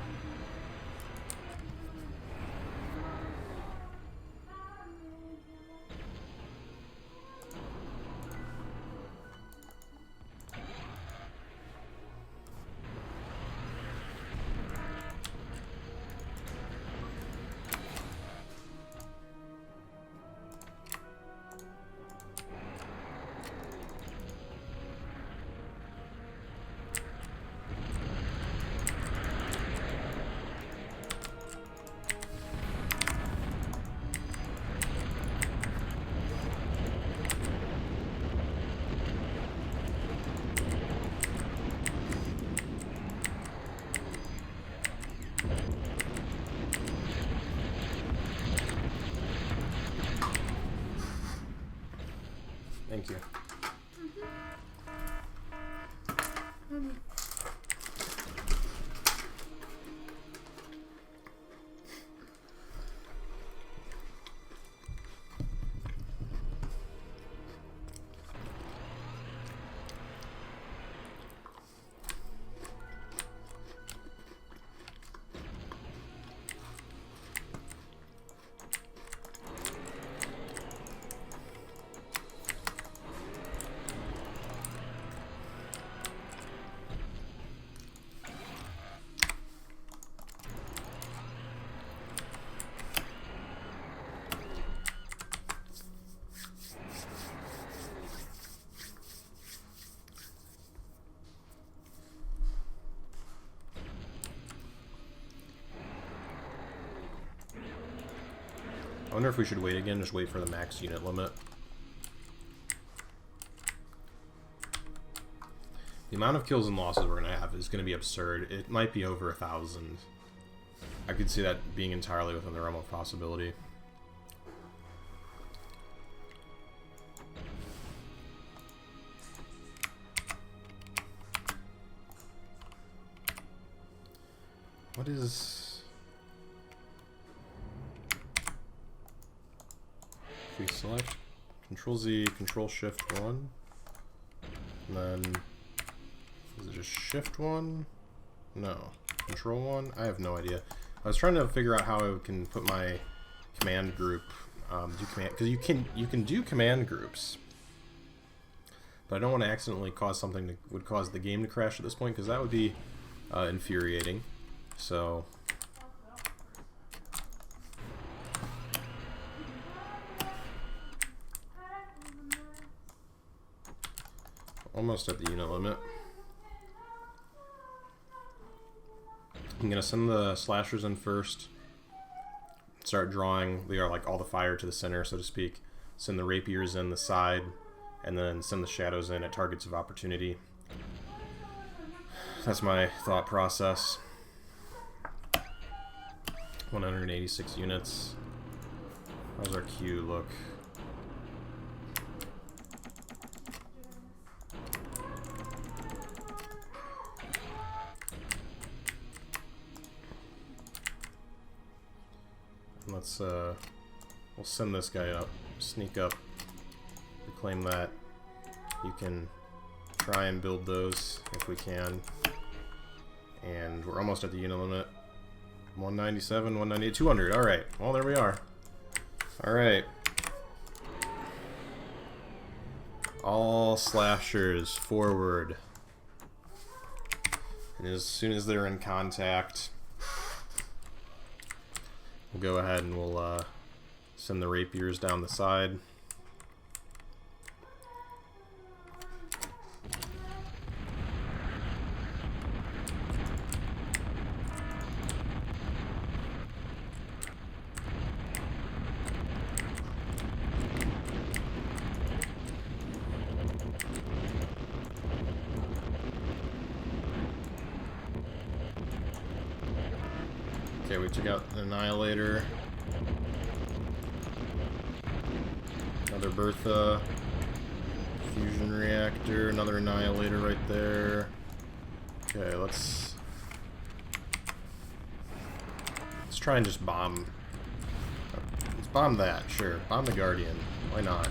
Thank you. I wonder if we should wait again, just wait for the max unit limit. The amount of kills and losses we're going to have is going to be absurd. It might be over 1,000. I could see that being entirely within the realm of possibility. What is... We select Control Z, Control Shift 1, and then is it just Shift 1? No, Control 1. I have no idea. I was trying to figure out how I can put my command group do command, because you can do command groups, but I don't want to accidentally cause something that would cause the game to crash at this point, because that would be infuriating. So. almost at the unit limit. I'm gonna send the slashers in first. Start drawing like all the fire to the center, so to speak. Send the rapiers in the side, and then send the shadows in at targets of opportunity. That's my thought process. 186 units. How's our queue look? Let's we'll send this guy up. Sneak up. Reclaim that. You can try and build those if we can. And we're almost at the unit limit. 197, 198, 200. Alright. Well, there we are. Alright. All slashers forward. And as soon as they're in contact, we'll go ahead and we'll send the rapiers down the side. Okay, we took out an Annihilator. Another Bertha. Fusion reactor. Another Annihilator right there. Okay, let's try and just bomb. Let's bomb that, sure. Bomb the Guardian. Why not?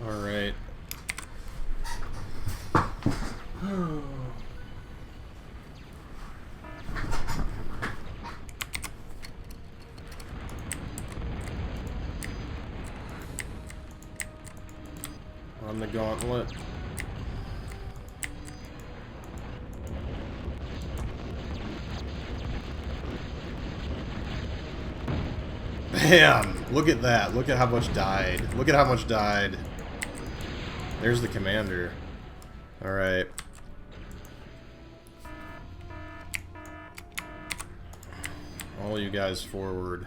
Alright. On the gauntlet. Bam! Look at that. Look at how much died. Look at how much died. There's the commander. Alright. All you guys forward.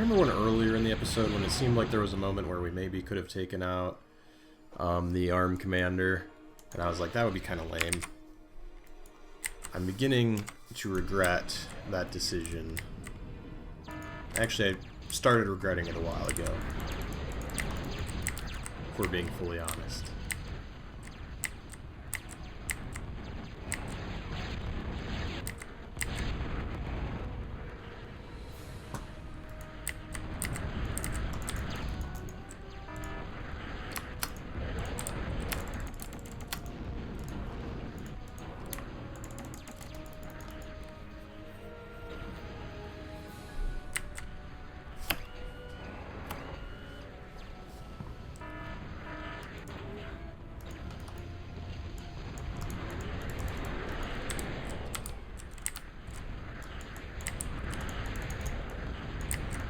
remember when earlier in the episode when it seemed like there was a moment where we maybe could have taken out the armed commander, and I was like, that would be kind of lame. I'm beginning to regret that decision. Actually, I started regretting it a while ago, if we're being fully honest.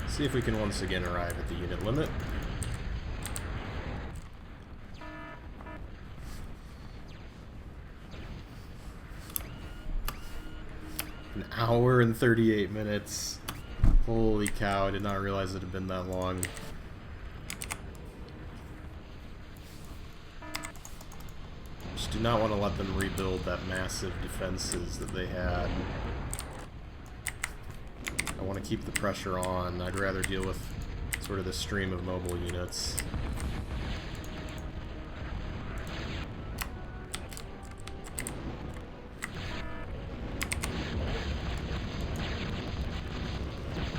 See if we can once again arrive at the unit limit. An hour and 38 minutes. Holy cow, I did not realize it had been that long. Just do not want to let them rebuild that massive defenses that they had. I want to keep the pressure on. I'd rather deal with sort of the stream of mobile units.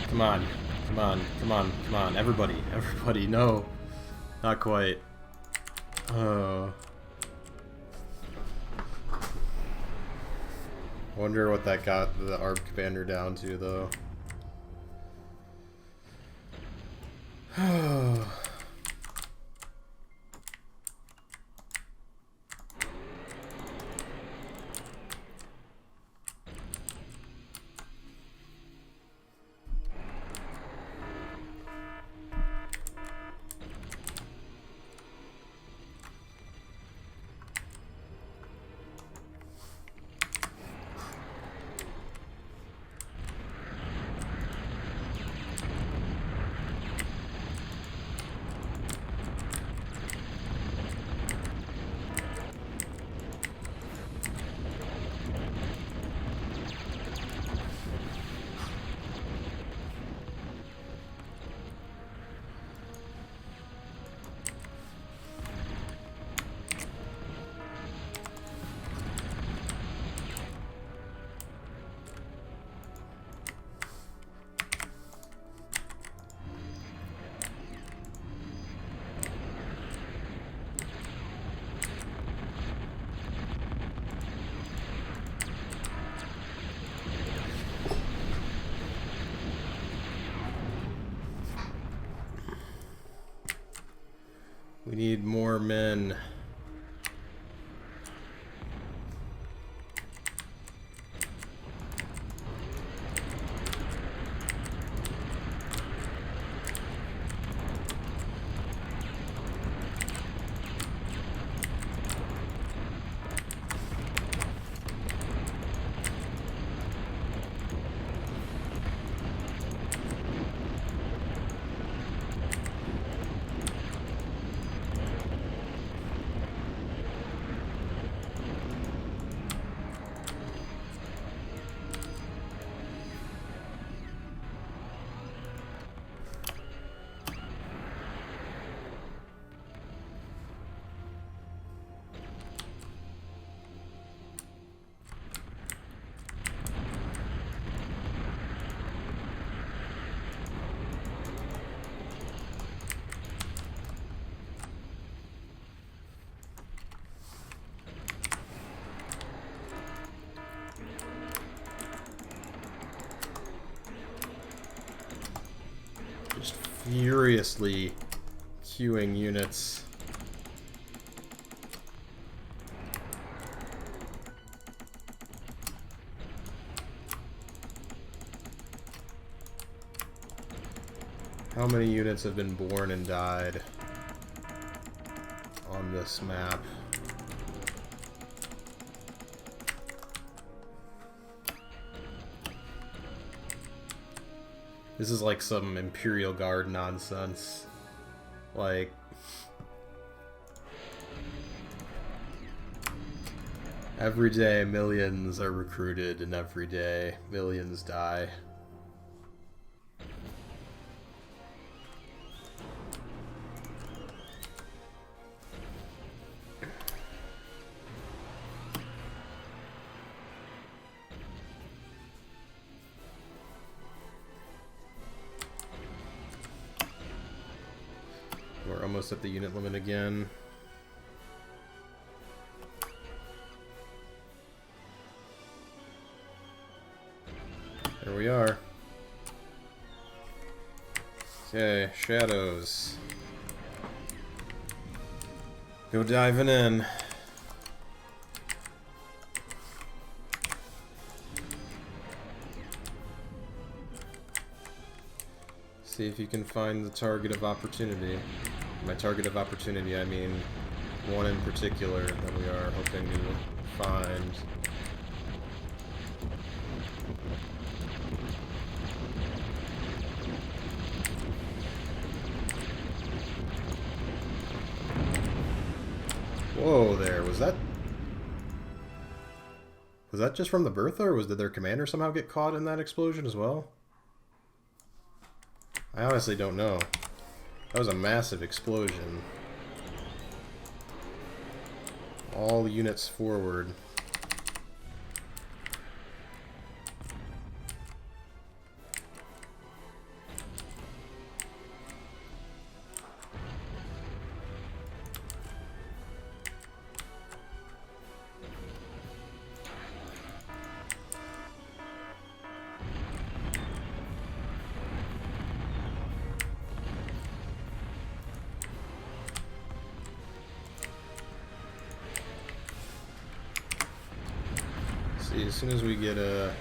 Come on, come on, come on, come on. Everybody, everybody, no. Not quite. Oh. Wonder what that got the ARB commander down to, though. We need more men. Furiously queuing units. How many units have been born and died on this map? This is like some Imperial Guard nonsense. Like... Every day millions are recruited, and every day millions die. We're almost at the unit limit again. There we are. Okay, shadows. Go diving in. See if you can find the target of opportunity. By target of opportunity, I mean one in particular that we are hoping to find. Whoa there, was that just from the Bertha, or did their commander somehow get caught in that explosion as well? I honestly don't know. That was a massive explosion. All units forward. As soon as we get a...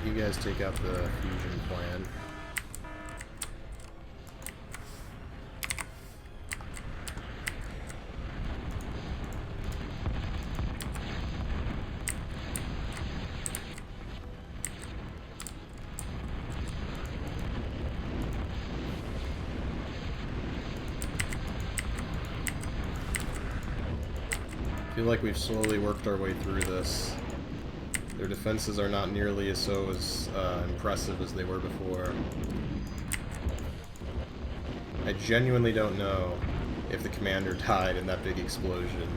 You guys take out the fusion plan. I feel like we've slowly worked our way through this. Their defenses are not nearly as impressive as they were before. I genuinely don't know if the commander died in that big explosion.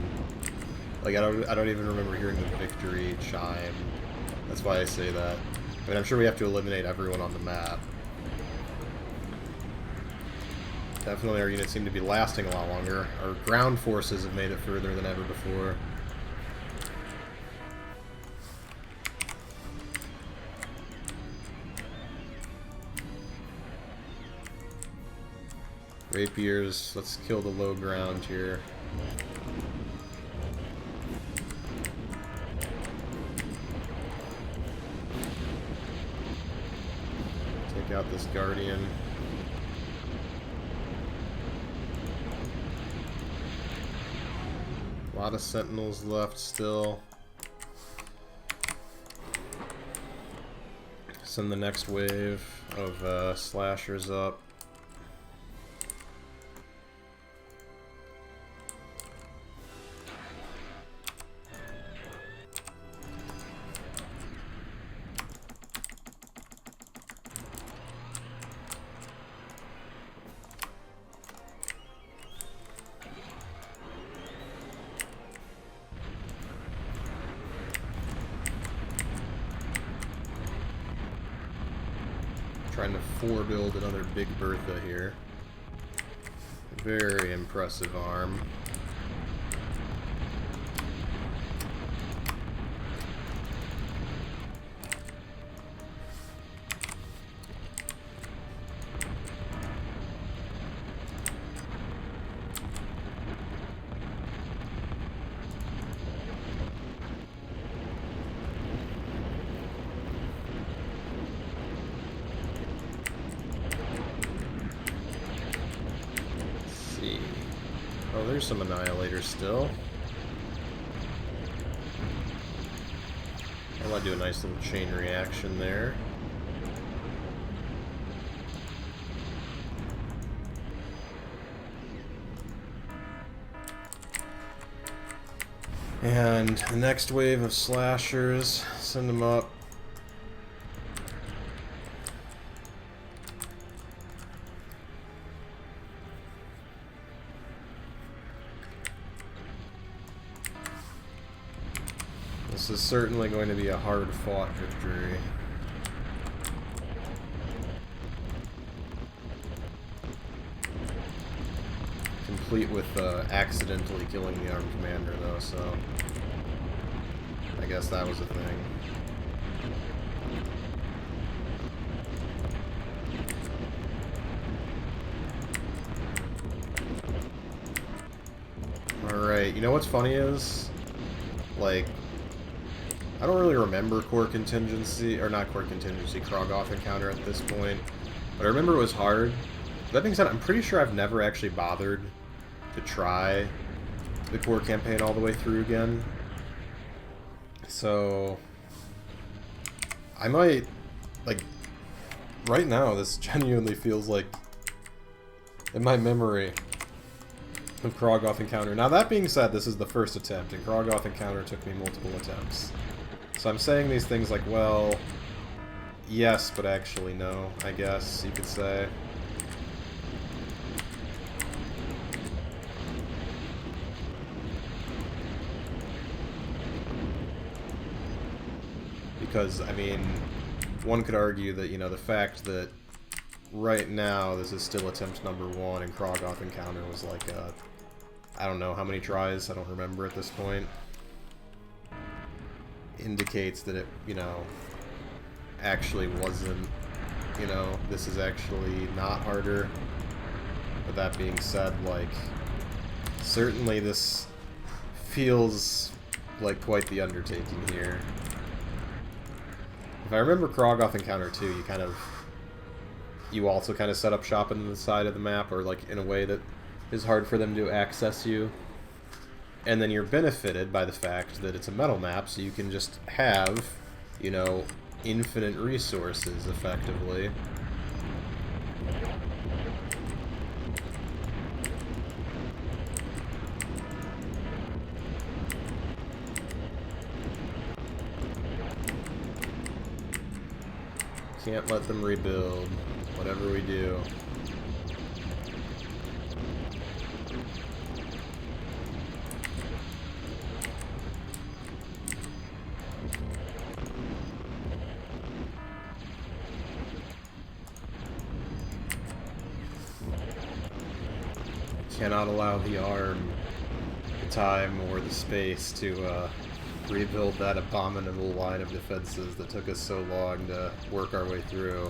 Like, I don't even remember hearing the victory chime. That's why I say that. I mean, I'm sure we have to eliminate everyone on the map. Definitely our units seem to be lasting a lot longer. Our ground forces have made it further than ever before. Rapiers, let's kill the low ground here. Take out this Guardian. A lot of Sentinels left still. Send the next wave of slashers up. Trying to forebuild another big Bertha here. Very impressive arm. Oh, there's some Annihilators still. I want to do a nice little chain reaction there. And the next wave of slashers, send them up. This is certainly going to be a hard-fought victory. Complete with accidentally killing the armed commander, though, so I guess that was a thing. Alright, you know what's funny is, like, I don't really remember core contingency, or not core contingency, Krogoth encounter at this point, but I remember it was hard. That being said, I'm pretty sure I've never actually bothered to try the core campaign all the way through again. So I might, like, right now this genuinely feels like in my memory of Krogoth encounter. Now that being said, this is the first attempt, and Krogoth encounter took me multiple attempts. So I'm saying these things like, well, yes, but actually no, I guess you could say. Because, I mean, one could argue that, you know, the fact that right now this is still attempt number 1 and Krogoth encounter was like, I don't know how many tries, I don't remember at this point, indicates that it, you know, actually wasn't, you know, this is actually not harder. But that being said, like, certainly this feels like quite the undertaking here. If I remember Krogoth encounter 2, you also kind of set up shop on the side of the map, or like in a way that is hard for them to access you. And then you're benefited by the fact that it's a metal map, so you can just have, you know, infinite resources, effectively. Can't let them rebuild, whatever we do. Cannot allow the arm the time or the space to rebuild that abominable line of defenses that took us so long to work our way through.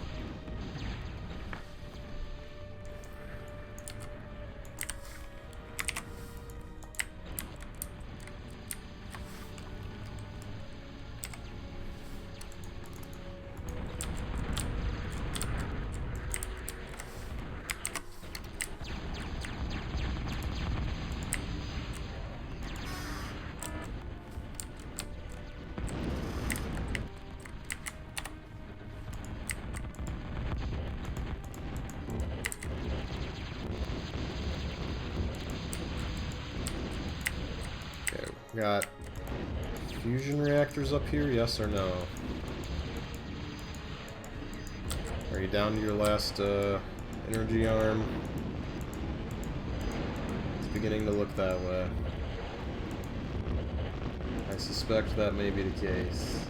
Got fusion reactors up here, yes or no? Are you down to your last energy arm? It's beginning to look that way. I suspect that may be the case.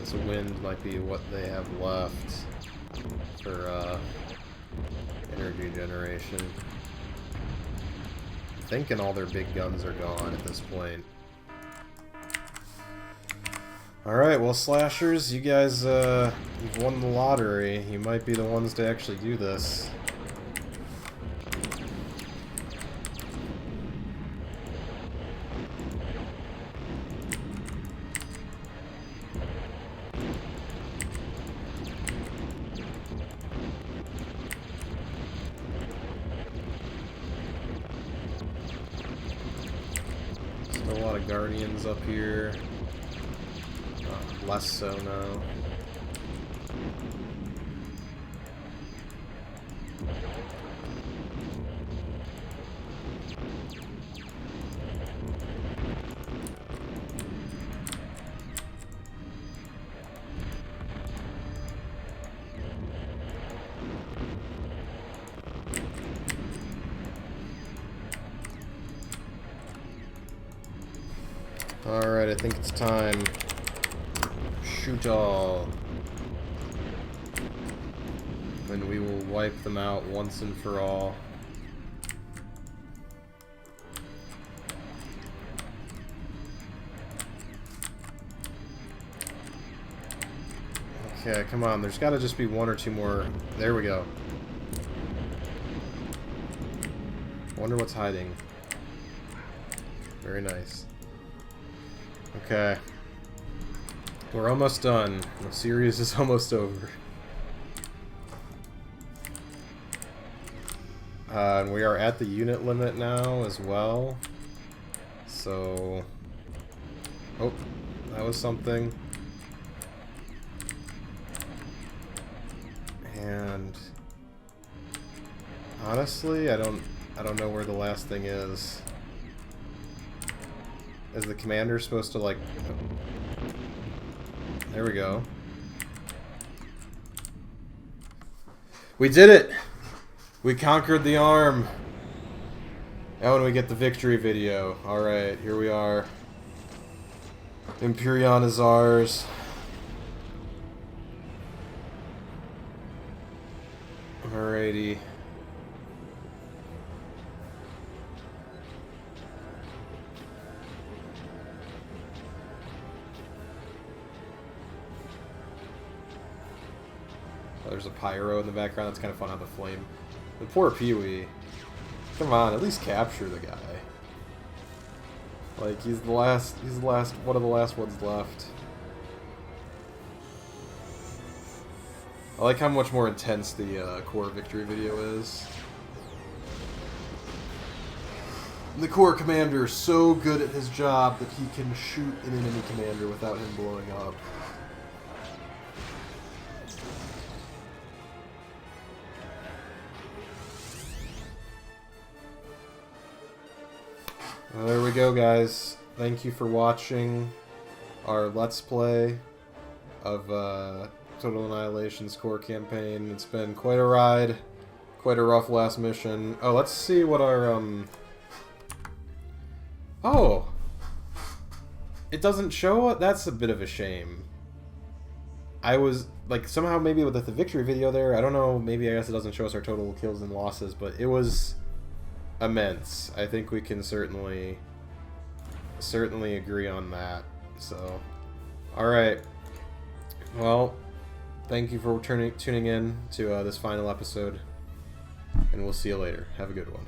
The wind might be what they have left for energy generation. I'm thinking all their big guns are gone at this point. Alright, well, slashers, you guys, you've won the lottery. You might be the ones to actually do this. Guardians up here. Less so now. Alright, I think it's time. Shoot all. Then we will wipe them out once and for all. Okay, come on. There's got to just be one or two more. There we go. Wonder what's hiding. Very nice. Okay. We're almost done. The series is almost over. And we are at the unit limit now as well. So... Oh, that was something. And... honestly, I don't know where the last thing is. Is the commander supposed to, like... There we go. We did it! We conquered the arm! Now when we get the victory video. Alright, here we are. Imperion is ours. Alrighty. There's a pyro in the background. That's kind of fun on the flame. The poor Pee-wee. Come on, at least capture the guy. Like, he's the last, one of the last ones left. I like how much more intense the core victory video is. The core commander is so good at his job that he can shoot an enemy commander without him blowing up. Well, there we go, guys. Thank you for watching our Let's Play of Total Annihilation's Core Campaign. It's been quite a ride, quite a rough last mission. Oh, let's see what our, Oh! It doesn't show it? That's a bit of a shame. I was, like, somehow maybe with the victory video there, I don't know, maybe I guess it doesn't show us our total kills and losses, but it was... immense. I think we can certainly agree on that. So, alright. Well, thank you for tuning in to this final episode, and we'll see you later. Have a good one.